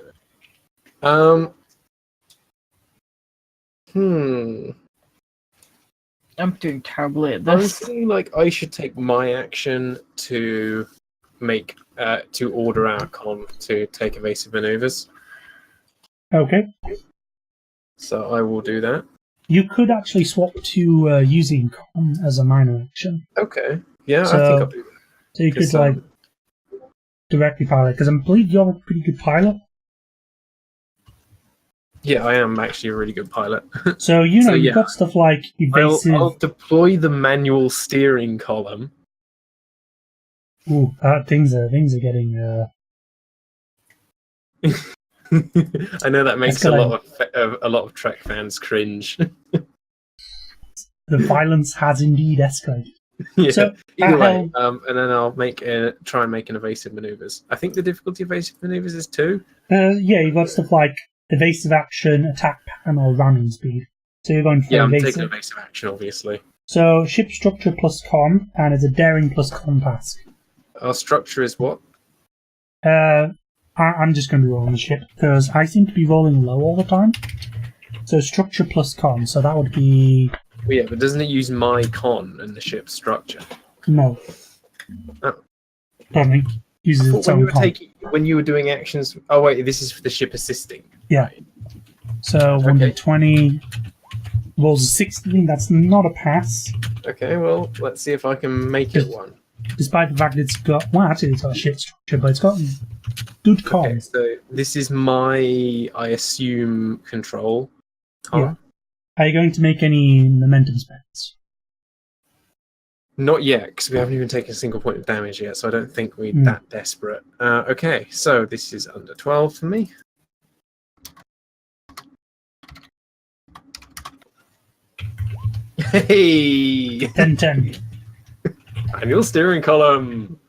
[SPEAKER 4] I'm doing terribly at
[SPEAKER 3] I'm
[SPEAKER 4] this.
[SPEAKER 3] feeling like I should take my action to to order our con to take evasive maneuvers.
[SPEAKER 1] Okay.
[SPEAKER 3] So I will do that.
[SPEAKER 1] You could actually swap to using con as a minor action.
[SPEAKER 3] Okay. Yeah,
[SPEAKER 1] So-
[SPEAKER 3] I think I'll do that.
[SPEAKER 1] So you could like directly pilot, because I believe you're a pretty good pilot.
[SPEAKER 3] Yeah, I am actually a really good pilot.
[SPEAKER 1] So
[SPEAKER 3] So,
[SPEAKER 1] you've
[SPEAKER 3] yeah.
[SPEAKER 1] got stuff like evasive.
[SPEAKER 3] I'll deploy the manual steering column.
[SPEAKER 1] Ooh, things are getting.
[SPEAKER 3] I know that makes
[SPEAKER 1] Escalating.
[SPEAKER 3] a lot of Trek fans cringe.
[SPEAKER 1] The violence has indeed escalated.
[SPEAKER 3] Yeah.
[SPEAKER 1] So,
[SPEAKER 3] Either way, and then I'll try and make an evasive maneuvers. I think the difficulty of evasive maneuvers is 2.
[SPEAKER 1] Yeah, you've got stuff like evasive action, attack pattern, or ramming speed. So you're going for
[SPEAKER 3] Yeah, I'm
[SPEAKER 1] evasive.
[SPEAKER 3] taking evasive action, obviously.
[SPEAKER 1] So ship structure plus con, and it's a daring plus con task.
[SPEAKER 3] Our structure is what?
[SPEAKER 1] I'm just going to be rolling the ship because I seem to be rolling low all the time. So structure plus con, so that would be
[SPEAKER 3] Well, yeah, but doesn't it use my con in the ship's structure?
[SPEAKER 1] no.
[SPEAKER 3] Oh.
[SPEAKER 1] Pardon me. Uses its own con.
[SPEAKER 3] When you were doing actions. Oh wait, this is for the ship assisting.
[SPEAKER 1] Yeah.
[SPEAKER 3] Right.
[SPEAKER 1] So 1d20 rolls a 16. That's not a pass,
[SPEAKER 3] Okay, well, let's see if I can make it one.
[SPEAKER 1] despite the fact that it's got. Well, actually, it's got a shit structure, but it's got good con.
[SPEAKER 3] Okay, so this is my, I assume, control.
[SPEAKER 1] Yeah. Are you going to make any momentum spends?
[SPEAKER 3] Not yet, because we haven't even taken a single point of damage yet, so I don't think we're
[SPEAKER 1] Hmm.
[SPEAKER 3] that desperate. Okay, so this is under 12 for me. Hey!
[SPEAKER 1] 10-10.
[SPEAKER 3] Manual steering column!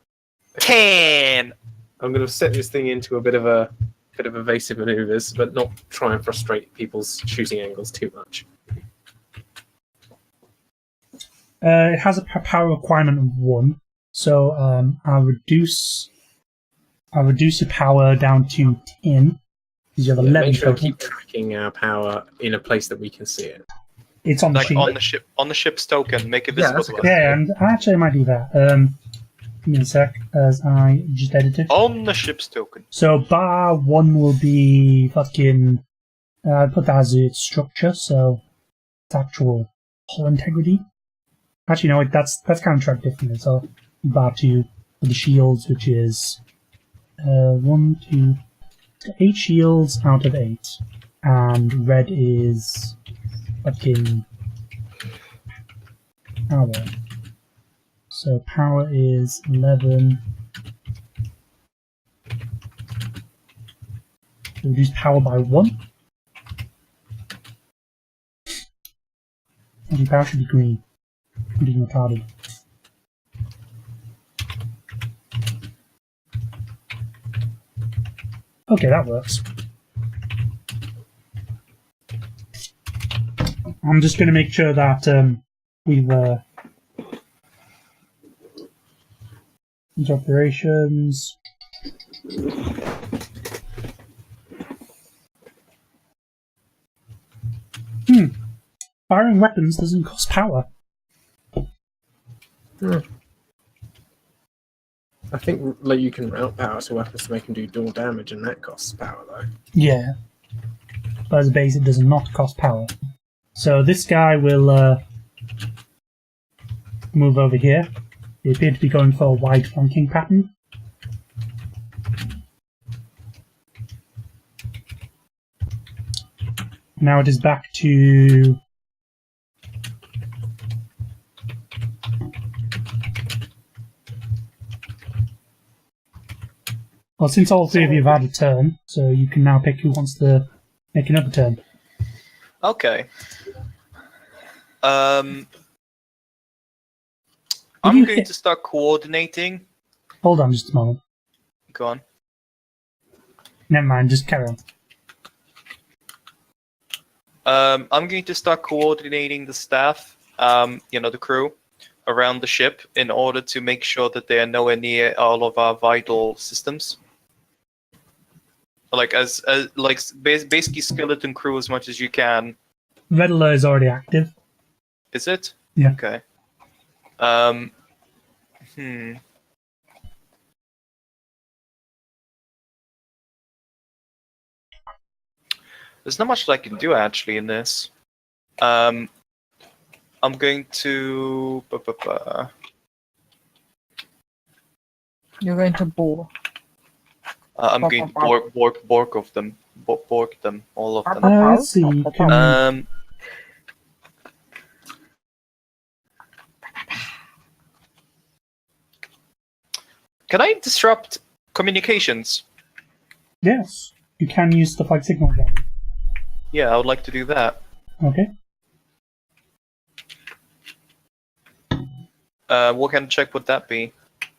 [SPEAKER 2] 10!
[SPEAKER 3] I'm going to set this thing into a bit of evasive maneuvers, but not try and frustrate people's shooting angles too much.
[SPEAKER 1] It has a power requirement of 1, so I'll reduce your power down to 10. Because you have 11
[SPEAKER 3] make sure to
[SPEAKER 1] total.
[SPEAKER 3] keep tracking our power in a place that we can see it.
[SPEAKER 1] It's on the
[SPEAKER 2] Like
[SPEAKER 1] sheet.
[SPEAKER 2] on the ship's token, make it
[SPEAKER 3] Yeah,
[SPEAKER 2] visible
[SPEAKER 3] that's
[SPEAKER 2] to
[SPEAKER 3] a
[SPEAKER 2] us.
[SPEAKER 3] good
[SPEAKER 1] Yeah, and actually I might do that. Give me a sec, as I just edited.
[SPEAKER 2] On the ship's token.
[SPEAKER 1] So bar 1 will be fucking... put that as its structure, so it's actual hull integrity. Actually, no, that's kind of tracked differently. So bar 2 for the shields, which is 1, 2, 8 shields out of 8. And red is fucking power. So power is 11. Reduce power by 1. And power should be green. I'm being retarded. Okay, that works. I'm just going to make sure that we've into operations. Firing weapons doesn't cost power.
[SPEAKER 3] I think like you can route power to weapons to make them do dual damage, and that costs power though.
[SPEAKER 1] Yeah. But as a base, it does not cost power. So this guy will move over here. They appear to be going for a wide flanking pattern. Now it is back to... Well, since all three of you have had a turn, so you can now pick who wants to make another turn.
[SPEAKER 2] Okay.
[SPEAKER 1] you
[SPEAKER 2] I'm going
[SPEAKER 1] hit-
[SPEAKER 2] to start coordinating.
[SPEAKER 1] Hold on just a moment.
[SPEAKER 2] Go on.
[SPEAKER 1] Never mind, just carry on.
[SPEAKER 2] I'm going to start coordinating the staff, the crew, around the ship in order to make sure that they are nowhere near all of our vital systems. Like basically skeleton crew as much as you can.
[SPEAKER 1] Red alert is already active.
[SPEAKER 2] Is it?
[SPEAKER 1] Yeah.
[SPEAKER 2] Okay. There's not much that I can do actually in this. I'm going to.
[SPEAKER 4] You're going to bore.
[SPEAKER 2] I'm going to bork of them. Bork them, all of them.
[SPEAKER 1] Let's see.
[SPEAKER 2] Can I disrupt communications?
[SPEAKER 1] Yes, you can use stuff like signal jamming.
[SPEAKER 2] Yeah, I would like to do that.
[SPEAKER 1] Okay.
[SPEAKER 2] What kind of check would that be?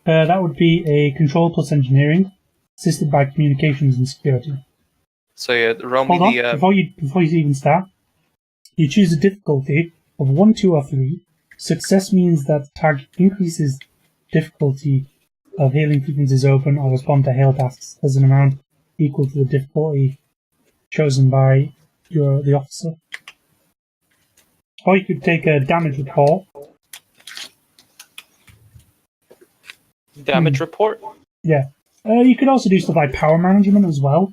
[SPEAKER 1] That would be a control plus engineering, assisted by communications and security.
[SPEAKER 2] So yeah, roll
[SPEAKER 1] Hold
[SPEAKER 2] me
[SPEAKER 1] on,
[SPEAKER 2] the.
[SPEAKER 1] before you even start, you choose a difficulty of 1, 2, or 3. Success means that the target increases difficulty of hailing frequencies open or respond to hail tasks as an amount equal to the difficulty chosen by the officer. Or you could take a damage report.
[SPEAKER 2] Damage report?
[SPEAKER 1] Yeah. You could also do stuff like power management as well.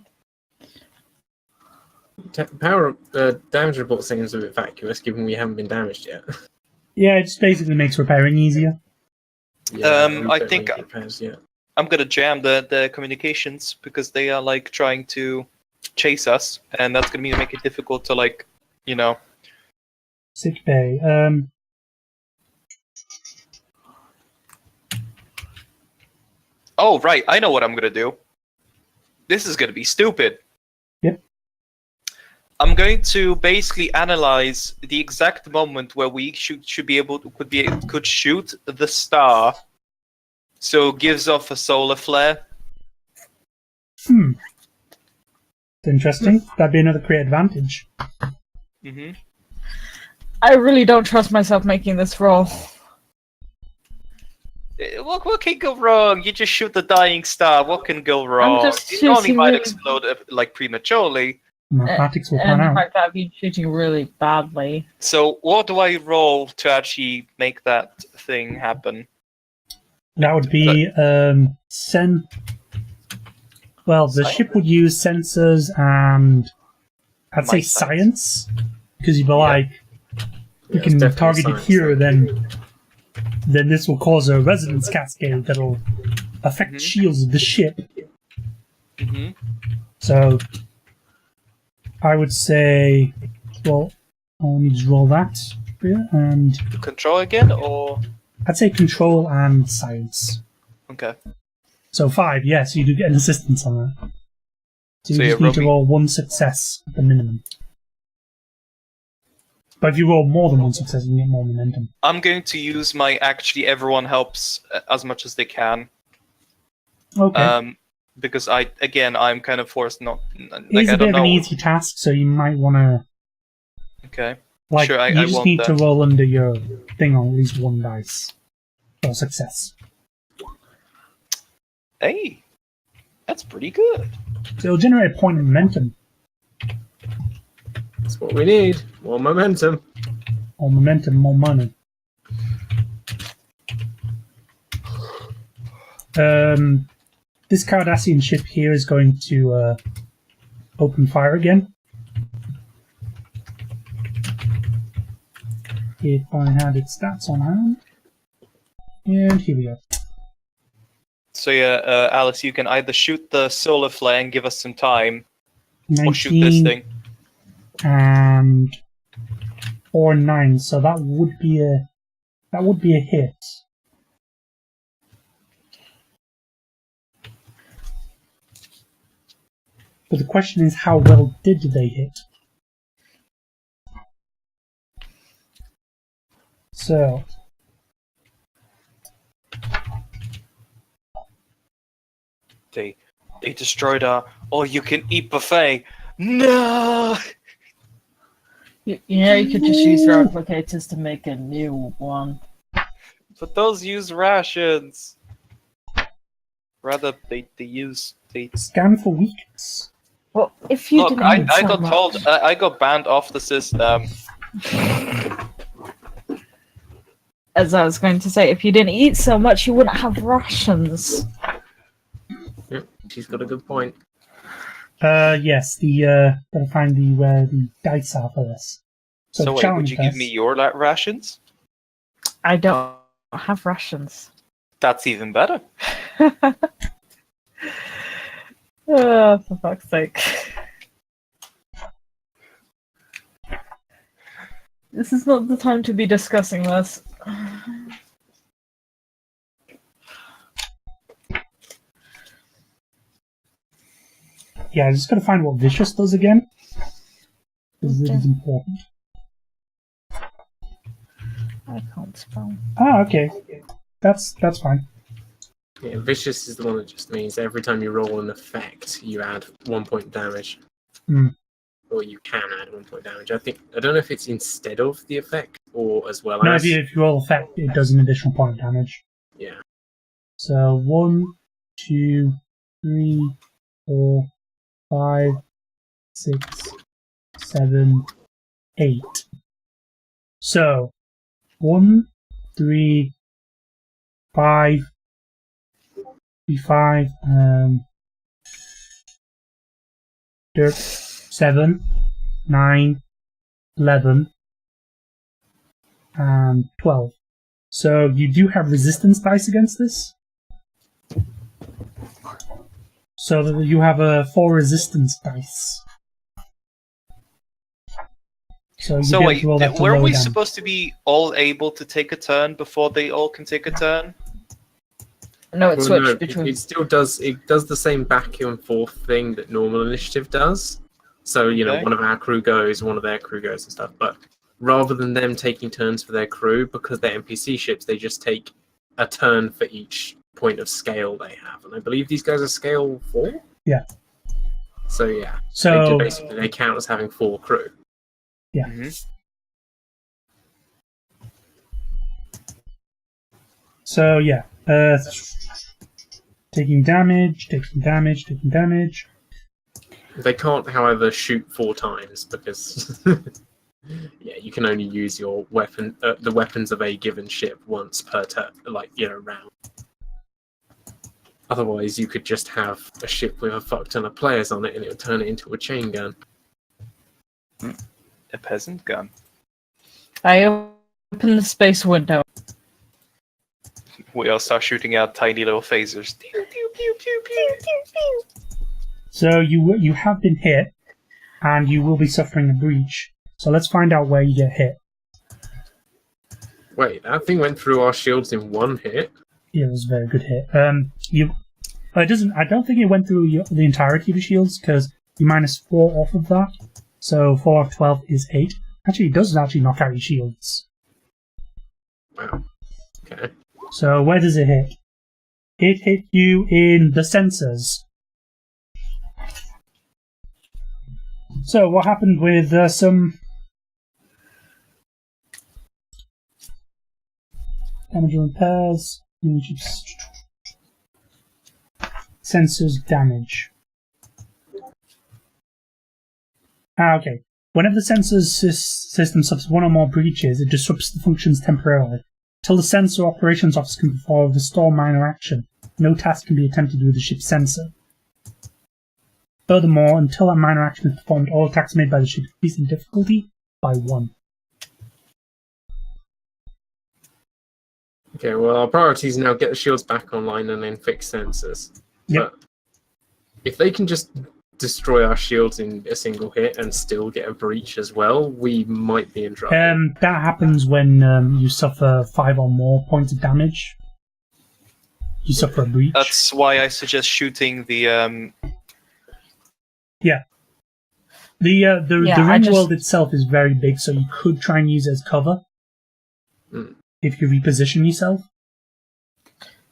[SPEAKER 3] Power damage report seems a bit vacuous, given we haven't been damaged yet.
[SPEAKER 1] Yeah, it just basically makes repairing easier.
[SPEAKER 3] Yeah, we
[SPEAKER 2] I
[SPEAKER 3] don't
[SPEAKER 2] think-
[SPEAKER 3] need repairs yet.
[SPEAKER 2] I'm gonna jam the communications because they are like trying to chase us, and that's gonna make it difficult to
[SPEAKER 1] Sick bay.
[SPEAKER 2] Oh right, I know what I'm gonna do. This is gonna be stupid.
[SPEAKER 1] Yep.
[SPEAKER 2] I'm going to basically analyze the exact moment where we could shoot the star, so it gives off a solar flare.
[SPEAKER 1] It's interesting. That'd be another great advantage.
[SPEAKER 2] Mm-hmm.
[SPEAKER 4] I really don't trust myself making this roll.
[SPEAKER 2] What can go wrong? You just shoot the dying star. What can go wrong?
[SPEAKER 4] just
[SPEAKER 2] It only
[SPEAKER 4] shooting
[SPEAKER 2] might
[SPEAKER 4] really-
[SPEAKER 2] explode like prematurely.
[SPEAKER 1] Mathematics will
[SPEAKER 4] And
[SPEAKER 1] pan
[SPEAKER 4] the
[SPEAKER 1] out.
[SPEAKER 4] fact that I've been shooting really badly.
[SPEAKER 2] So what do I roll to actually make that thing happen?
[SPEAKER 1] That would be Well, the
[SPEAKER 2] Science?
[SPEAKER 1] ship would use sensors and I'd say
[SPEAKER 2] My
[SPEAKER 1] science, because you'd be like, you
[SPEAKER 3] Yeah, it's
[SPEAKER 1] can
[SPEAKER 3] definitely
[SPEAKER 1] target it
[SPEAKER 3] science,
[SPEAKER 1] here,
[SPEAKER 3] though.
[SPEAKER 1] then this will cause a resonance cascade that'll affect
[SPEAKER 2] Mhm.
[SPEAKER 1] shields of the ship.
[SPEAKER 2] Hmm.
[SPEAKER 1] So I would say, well, I'll need to roll that here, and
[SPEAKER 2] Control again, or
[SPEAKER 1] I'd say control and science.
[SPEAKER 2] okay?
[SPEAKER 1] So 5, yes, you do get an assistance on that. So you
[SPEAKER 2] So
[SPEAKER 1] just
[SPEAKER 2] yeah,
[SPEAKER 1] need to
[SPEAKER 2] roll me-
[SPEAKER 1] roll 1 success at the minimum. But if you roll more than 1 success, you can get more momentum.
[SPEAKER 2] I'm going to use my actually everyone helps as much as they can.
[SPEAKER 1] Okay.
[SPEAKER 2] Because I'm kind of forced not. Like,
[SPEAKER 1] It's
[SPEAKER 2] I
[SPEAKER 1] a bit
[SPEAKER 2] don't
[SPEAKER 1] of
[SPEAKER 2] know.
[SPEAKER 1] an easy task, so you might want to.
[SPEAKER 2] Okay.
[SPEAKER 1] Like,
[SPEAKER 2] Sure, I
[SPEAKER 1] you just
[SPEAKER 2] want
[SPEAKER 1] need to
[SPEAKER 2] that.
[SPEAKER 1] roll under your thing on at least 1 dice for success.
[SPEAKER 2] Hey, that's pretty good.
[SPEAKER 1] So it'll generate a point of momentum.
[SPEAKER 3] That's what we need. More momentum.
[SPEAKER 1] Or momentum, more money. This Cardassian ship here is going to open fire again. If I had its stats on hand. And here we go.
[SPEAKER 2] So yeah, Alice, you can either shoot the solar flare and give us some time,
[SPEAKER 1] 19
[SPEAKER 2] or shoot this thing.
[SPEAKER 1] and 4 and 9, so that would be a hit. But the question is, how well did they hit? So,
[SPEAKER 2] They destroyed our all-you-can-eat buffet. No.
[SPEAKER 4] You know, you could just use replicators to make a new one.
[SPEAKER 2] But those use rations. Rather, they
[SPEAKER 1] scan for weakness.
[SPEAKER 4] Well, if you
[SPEAKER 2] Look,
[SPEAKER 4] didn't
[SPEAKER 2] I
[SPEAKER 4] eat so
[SPEAKER 2] got
[SPEAKER 4] much,
[SPEAKER 2] told I got banned off the system.
[SPEAKER 4] as I was going to say, if you didn't eat so much, you wouldn't have rations.
[SPEAKER 3] Yep, she's got a good point.
[SPEAKER 1] Yes, gotta find where the dice are for this.
[SPEAKER 2] So
[SPEAKER 1] the
[SPEAKER 2] wait, would
[SPEAKER 1] challenge
[SPEAKER 2] you give
[SPEAKER 1] dice-
[SPEAKER 2] me your rations?
[SPEAKER 4] I don't have rations.
[SPEAKER 2] That's even better.
[SPEAKER 4] Oh, for fuck's sake. This is not the time to be discussing this.
[SPEAKER 1] Yeah, I just gotta find what Vicious does again. Because it is important.
[SPEAKER 4] I can't spell.
[SPEAKER 1] Ah, okay. That's fine.
[SPEAKER 3] Yeah, vicious is the one that just means every time you roll an effect, you add 1 point damage.
[SPEAKER 1] Hmm.
[SPEAKER 3] Or you can add 1 point damage. I don't know if it's instead of the effect or as well
[SPEAKER 1] No,
[SPEAKER 3] as.
[SPEAKER 1] if you roll effect, it does an additional point of damage.
[SPEAKER 3] Yeah.
[SPEAKER 1] So 1, 2, 3, 4, 5, 6, 7, 8. So 1, 3, 5, 5, 7, 9, 11, and 12. So you do have resistance dice against this. So that you have 4 resistance dice. So you
[SPEAKER 2] So
[SPEAKER 1] get
[SPEAKER 2] wait,
[SPEAKER 1] to roll that to
[SPEAKER 2] were
[SPEAKER 1] lower
[SPEAKER 2] we
[SPEAKER 1] down.
[SPEAKER 2] supposed to be all able to take a turn before they all can take a turn?
[SPEAKER 4] No, it
[SPEAKER 3] Well,
[SPEAKER 4] switched
[SPEAKER 3] no,
[SPEAKER 4] between.
[SPEAKER 3] it still does. It does the same back and forth thing that normal initiative does. So you know,
[SPEAKER 2] Okay.
[SPEAKER 3] one of our crew goes, one of their crew goes, and stuff. But rather than them taking turns for their crew, because they're NPC ships, they just take a turn for each point of scale they have. And I believe these guys are scale 4.
[SPEAKER 1] Yeah.
[SPEAKER 3] So yeah,
[SPEAKER 1] So
[SPEAKER 3] they count as having 4 crew.
[SPEAKER 1] Yeah.
[SPEAKER 2] Mhm.
[SPEAKER 1] So yeah, Taking damage, taking damage, taking damage.
[SPEAKER 3] They can't, however, shoot 4 times because yeah, you can only use your weapon, the weapons of a given ship once per round. Otherwise, you could just have a ship with a fuck ton of players on it, and it would turn it into a chain gun.
[SPEAKER 2] A peasant gun.
[SPEAKER 4] I open the space window.
[SPEAKER 2] We all start shooting out tiny little phasers. Pew, pew, pew, pew, pew, pew, pew.
[SPEAKER 1] So you have been hit, and you will be suffering a breach. So let's find out where you get hit.
[SPEAKER 3] Wait, that thing went through our shields in 1 hit?
[SPEAKER 1] Yeah, it was a very good hit. It doesn't. I don't think it went through the entirety of the shields because you minus 4 off of that. So 4 off 12 is 8. Actually, it does actually knock out your shields.
[SPEAKER 3] Wow. Okay.
[SPEAKER 1] So where does it hit? It hit you in the sensors. So what happened with some damage and repairs? Sensors damage. Okay. Whenever the sensors system suffers 1 or more breaches, it disrupts the functions temporarily. Till the sensor operations officer can perform a restore minor action, no task can be attempted with the ship's sensor. Furthermore, until that minor action is performed, all attacks made by the ship increase in difficulty by 1.
[SPEAKER 3] Okay, well, our priority is now get the shields back online and then fix sensors.
[SPEAKER 1] Yep.
[SPEAKER 3] But if they can just destroy our shields in a single hit and still get a breach as well, we might be in trouble.
[SPEAKER 1] That happens when you suffer 5 or more points of damage. You suffer a breach.
[SPEAKER 2] That's why I suggest shooting the
[SPEAKER 1] The ring world itself is very big, so you could try and use it as cover if you reposition yourself.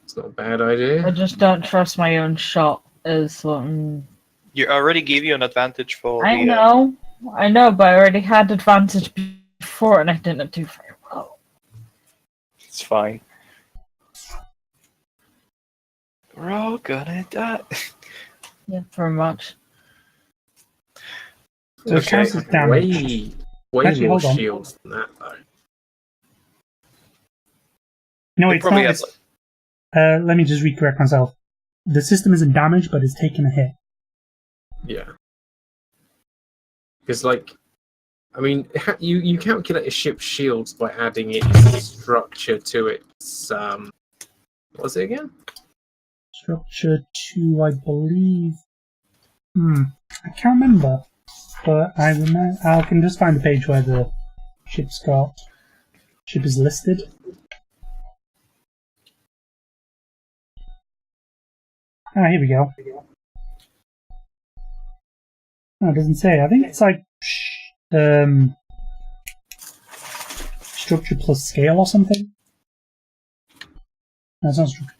[SPEAKER 3] It's not a bad idea.
[SPEAKER 4] I just don't trust my own shot as
[SPEAKER 2] You already gave you an advantage for
[SPEAKER 4] I know, but I already had advantage before and I didn't do very well.
[SPEAKER 2] It's fine. We're all gonna die.
[SPEAKER 4] Yeah, pretty much.
[SPEAKER 1] So
[SPEAKER 3] Okay,
[SPEAKER 1] chances damage.
[SPEAKER 3] way
[SPEAKER 1] Actually,
[SPEAKER 3] more
[SPEAKER 1] hold on.
[SPEAKER 3] shields than that, though.
[SPEAKER 1] No,
[SPEAKER 2] They
[SPEAKER 1] it's
[SPEAKER 2] probably
[SPEAKER 1] not.
[SPEAKER 2] have,
[SPEAKER 1] Let me just recorrect myself. The system isn't damaged, but it's taken a hit.
[SPEAKER 3] Yeah. Because, you calculate a ship's shields by adding its structure to its, what was it again?
[SPEAKER 1] Structure 2, I believe. I can't remember. But I can just find the page where the ship is listed. Here we go. No, it doesn't say. I think it's like structure plus scale or something. No, it's not structure.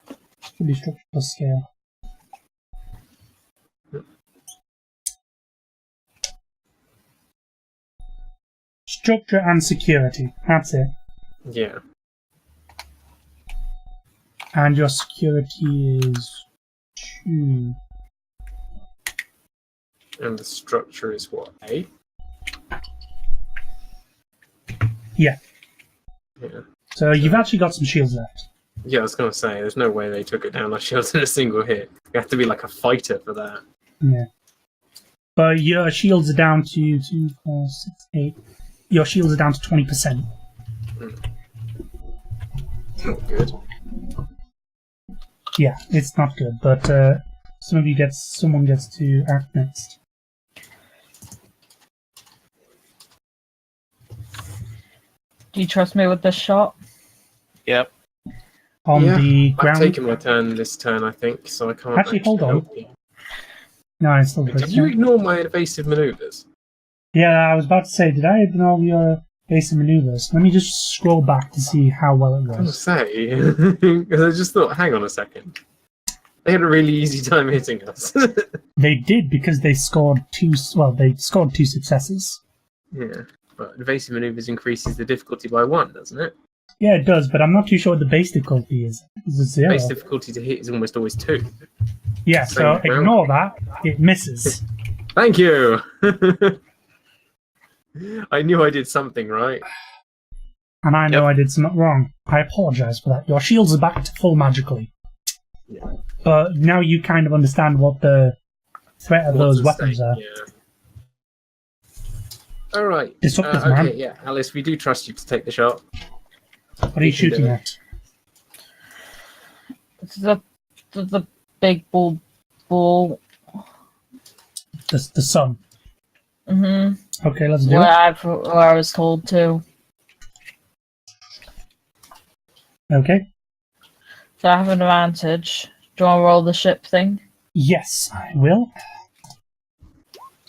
[SPEAKER 1] It should be structure plus scale. Structure and security. That's it.
[SPEAKER 3] Yeah.
[SPEAKER 1] And your security is 2.
[SPEAKER 3] And the structure is what, 8?
[SPEAKER 1] Yeah.
[SPEAKER 3] Yeah.
[SPEAKER 1] So you've actually got some shields left.
[SPEAKER 3] Yeah, I was going to say, there's no way they took it down our shields in a single hit. You have to be like a fighter for that.
[SPEAKER 1] Yeah. But your shields are down to 2, 4, 6, 8. Your shields are down to 20%.
[SPEAKER 3] Not good.
[SPEAKER 1] Yeah, it's not good, but someone gets to act next.
[SPEAKER 4] Do you trust me with this shot?
[SPEAKER 2] Yep.
[SPEAKER 1] On the
[SPEAKER 3] I've
[SPEAKER 1] ground.
[SPEAKER 3] taken my turn this turn, I think, so I can't
[SPEAKER 1] Actually, hold on.
[SPEAKER 3] help you.
[SPEAKER 1] No, I still
[SPEAKER 3] Did you ignore my evasive maneuvers?
[SPEAKER 1] Yeah, I was about to say, did I ignore your basic maneuvers? Let me just scroll back to see how well it
[SPEAKER 3] I was going to
[SPEAKER 1] was.
[SPEAKER 3] say, because I just thought, hang on a second. They had a really easy time hitting us.
[SPEAKER 1] They did because they scored 2. Well, they scored 2 successes.
[SPEAKER 3] Yeah, but evasive maneuvers increases the difficulty by 1, doesn't it?
[SPEAKER 1] Yeah, it does, but I'm not too sure what the base difficulty is. Is it 0?
[SPEAKER 3] Base difficulty to hit is almost always 2.
[SPEAKER 1] Yeah, so
[SPEAKER 3] Same
[SPEAKER 1] ignore that. It misses.
[SPEAKER 3] Thank you! I knew I did something right.
[SPEAKER 1] And I know
[SPEAKER 2] Yep.
[SPEAKER 1] I did something wrong. I apologise for that. Your shields are back to full magically.
[SPEAKER 3] Yeah.
[SPEAKER 1] But now you kind of understand what the threat of those
[SPEAKER 3] What's at
[SPEAKER 1] weapons
[SPEAKER 3] stake,
[SPEAKER 1] are.
[SPEAKER 3] Yeah. Alright.
[SPEAKER 1] Disruptive, man.
[SPEAKER 3] Okay, yeah. Alice, we do trust you to take the shot.
[SPEAKER 1] What are you shooting at?
[SPEAKER 4] The big ball.
[SPEAKER 1] The sun.
[SPEAKER 4] Mm-hmm.
[SPEAKER 1] Okay, let's do
[SPEAKER 4] Where
[SPEAKER 1] it.
[SPEAKER 4] I was told to.
[SPEAKER 1] Okay.
[SPEAKER 4] So I have an advantage. Do you want to roll the ship thing?
[SPEAKER 1] Yes, I will.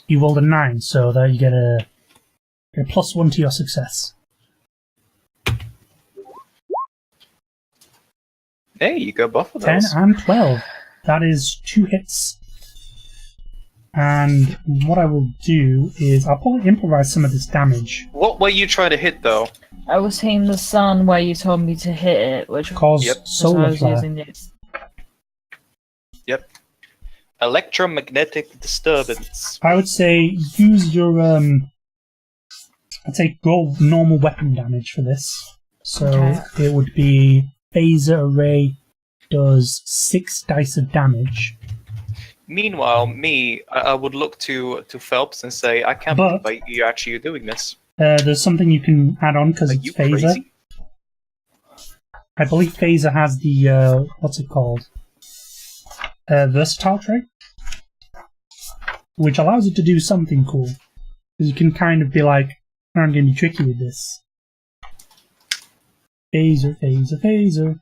[SPEAKER 1] You rolled a 9, so that you get a +1 to your success.
[SPEAKER 2] Hey, you got both of
[SPEAKER 1] 10
[SPEAKER 2] those.
[SPEAKER 1] and 12. That is 2 hits. And what I will do is I'll probably improvise some of this damage.
[SPEAKER 2] What were you trying to hit, though?
[SPEAKER 4] I was hitting the sun where you told me to hit it, which
[SPEAKER 1] Cause
[SPEAKER 2] Yep.
[SPEAKER 4] was what I
[SPEAKER 1] solar
[SPEAKER 4] was
[SPEAKER 1] flare.
[SPEAKER 4] using it.
[SPEAKER 2] Yep. Electromagnetic disturbance.
[SPEAKER 1] I would say use your I'd say roll normal weapon damage for this. So
[SPEAKER 4] Okay.
[SPEAKER 1] it would be phaser array does 6 dice of damage.
[SPEAKER 2] Meanwhile, I would look to Phelps and say, I can't
[SPEAKER 1] But-
[SPEAKER 2] believe you're actually doing this.
[SPEAKER 1] There's something you can add on because
[SPEAKER 2] Are
[SPEAKER 1] it's
[SPEAKER 2] you
[SPEAKER 1] phaser.
[SPEAKER 2] crazy?
[SPEAKER 1] I believe phaser has the what's it called? Versatile trait, which allows it to do something cool. Because you can kind of be like, I'm going to be tricky with this. Phaser, phaser, phaser.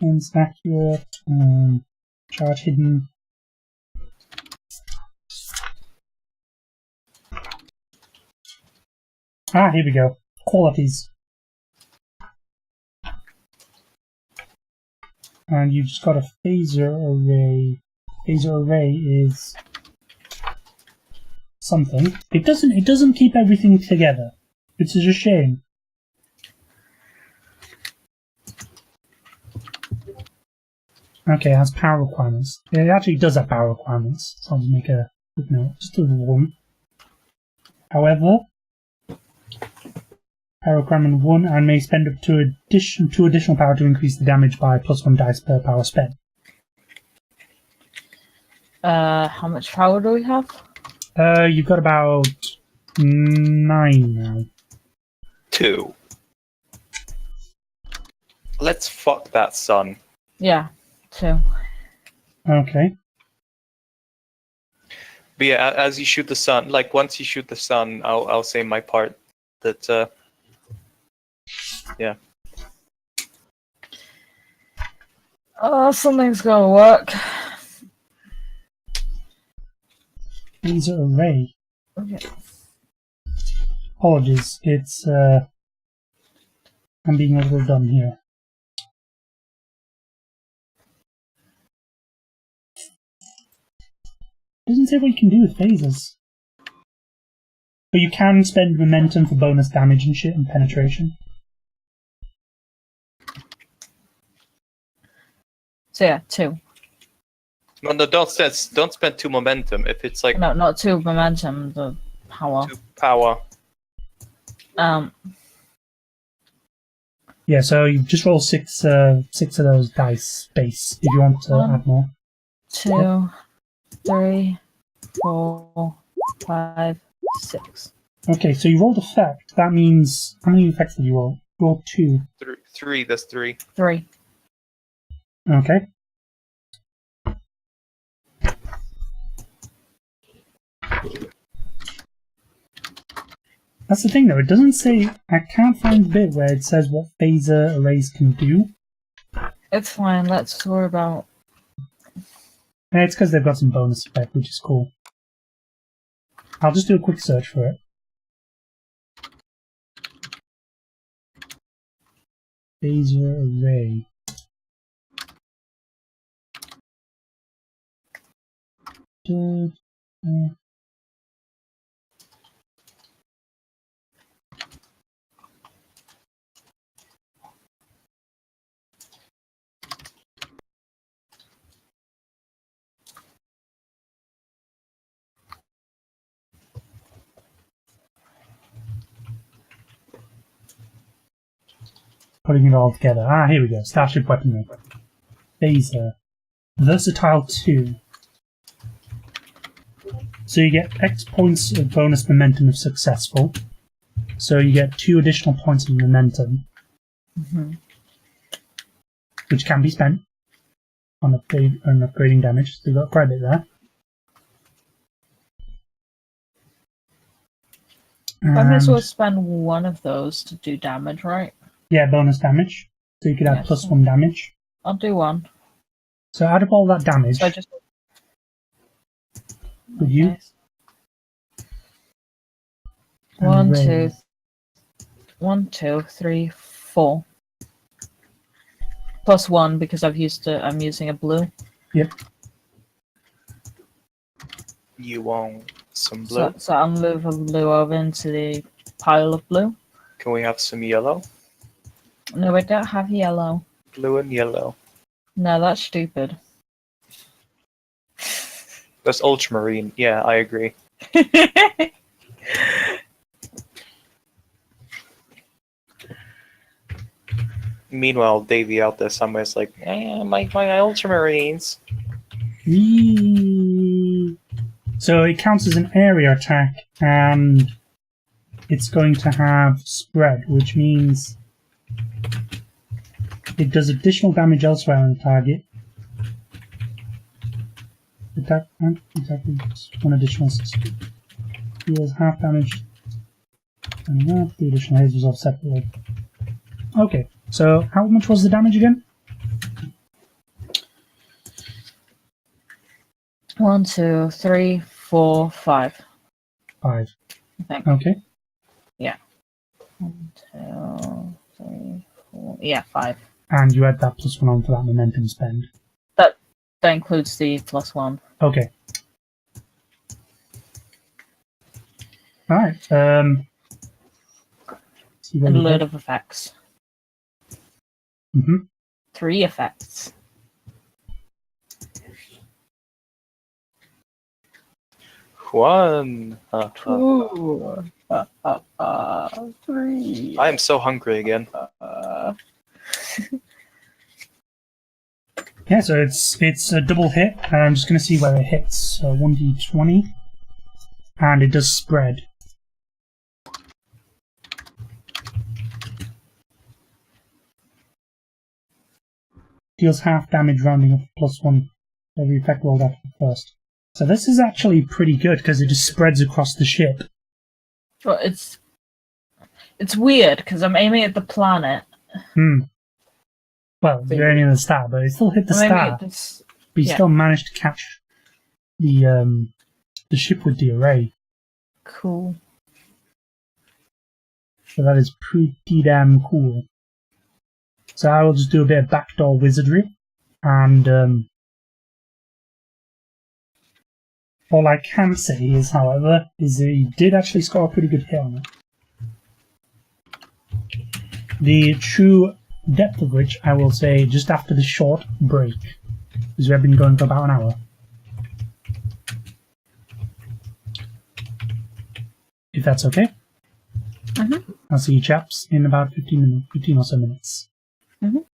[SPEAKER 1] It's accurate. Charge hidden. Ah, here we go. Qualities. And you've just got a phaser array. Phaser array is something. It doesn't keep everything together, which is a shame. Okay, it has power requirements. It actually does have power requirements, so I'll just make a quick note. Just a 1. However, power requirement 1 and may spend up to 2 additional power to increase the damage by +1 dice per power spent.
[SPEAKER 4] How much power do we have?
[SPEAKER 1] You've got about 9 now.
[SPEAKER 2] 2. Let's fuck that sun.
[SPEAKER 4] Yeah, 2.
[SPEAKER 1] Okay.
[SPEAKER 2] But yeah, as you shoot the sun, like once you shoot the sun, I'll say my part. That yeah.
[SPEAKER 4] Oh, something's gonna work.
[SPEAKER 1] Phaser array.
[SPEAKER 4] Okay.
[SPEAKER 1] Apologies, it's I'm being a little dumb here. Doesn't say what you can do with phasers. But you can spend momentum for bonus damage and shit and penetration.
[SPEAKER 4] So yeah, 2.
[SPEAKER 2] No, don't spend 2 momentum. If it's like
[SPEAKER 4] No, not 2 momentum, the power.
[SPEAKER 2] 2 power.
[SPEAKER 1] Yeah, so you just roll 6 of those dice base if you want to add more.
[SPEAKER 4] 2, 3, 4, 5, 6.
[SPEAKER 1] Okay, so you rolled effect. That means how many effects did you roll? You rolled 2.
[SPEAKER 2] 3. That's 3.
[SPEAKER 4] 3.
[SPEAKER 1] Okay. That's the thing though, it doesn't say, I can't find the bit where it says what phaser arrays can do.
[SPEAKER 4] It's fine, let's worry about...
[SPEAKER 1] And it's because they've got some bonus effect, which is cool. I'll just do a quick search for it. Phaser array. Putting it all together. Ah, here we go. Starship weaponry. Phaser. Versatile 2. So you get X points of bonus momentum if successful. So you get 2 additional points of momentum, which can be spent on upgrading damage. So you got quite a bit there.
[SPEAKER 4] I may as
[SPEAKER 1] And-
[SPEAKER 4] well spend one of those to do damage, right?
[SPEAKER 1] Yeah, bonus damage. So you could have
[SPEAKER 4] Yes.
[SPEAKER 1] +1 damage.
[SPEAKER 4] I'll do one.
[SPEAKER 1] So out of all that damage,
[SPEAKER 4] So I just.
[SPEAKER 1] would you?
[SPEAKER 4] Okay. 1,
[SPEAKER 1] range.
[SPEAKER 4] 2, 1, 2, 3, 4. +1 because I'm using a blue.
[SPEAKER 1] Yep.
[SPEAKER 2] You want some blue?
[SPEAKER 4] So I'll move a blue over into the pile of blue.
[SPEAKER 2] Can we have some yellow?
[SPEAKER 4] No, I don't have yellow.
[SPEAKER 2] Blue and yellow.
[SPEAKER 4] No, that's stupid.
[SPEAKER 2] That's ultramarine. Yeah, I agree. Meanwhile, Davey out there somewhere is like, my ultramarines.
[SPEAKER 1] Whee! So it counts as an area attack, and it's going to have spread, which means it does additional damage elsewhere on the target. Attack, exactly, one additional system. Deals half damage, and half the additional hits was offset separately. Okay, so how much was the damage again?
[SPEAKER 4] 1, 2, 3, 4, 5.
[SPEAKER 1] 5.
[SPEAKER 4] I think.
[SPEAKER 1] Okay.
[SPEAKER 4] 1, 2, 3, 4. Yeah, 5.
[SPEAKER 1] And you add that +1 on for that momentum spend.
[SPEAKER 4] That includes the +1.
[SPEAKER 1] Okay. Alright, see what
[SPEAKER 4] And a
[SPEAKER 1] we
[SPEAKER 4] load
[SPEAKER 1] get.
[SPEAKER 4] of effects.
[SPEAKER 1] Mhm.
[SPEAKER 4] 3 effects.
[SPEAKER 2] One.
[SPEAKER 4] 2. 3.
[SPEAKER 2] I am so hungry again.
[SPEAKER 1] Yeah, so it's a double hit, and I'm just going to see where it hits. So 1d20, and it does spread. Deals half damage rounding up +1. Every effect rolled after first. So this is actually pretty good because it just spreads across the ship.
[SPEAKER 4] Well, it's weird because I'm aiming at the planet.
[SPEAKER 1] Well, you're aiming at the star, but it still hit the
[SPEAKER 4] I'm aiming
[SPEAKER 1] star.
[SPEAKER 4] at this.
[SPEAKER 1] But you
[SPEAKER 4] yeah.
[SPEAKER 1] still managed to catch the ship with the array.
[SPEAKER 4] Cool.
[SPEAKER 1] So that is pretty damn cool. So I will just do a bit of backdoor wizardry, and all I can say is, however, is that he did actually score a pretty good hit on it. The true depth of which I will say just after the short break, because we have been going for about an hour. If that's okay.
[SPEAKER 4] Mhm.
[SPEAKER 1] I'll see you chaps in about 15 or so minutes.
[SPEAKER 4] Mhm.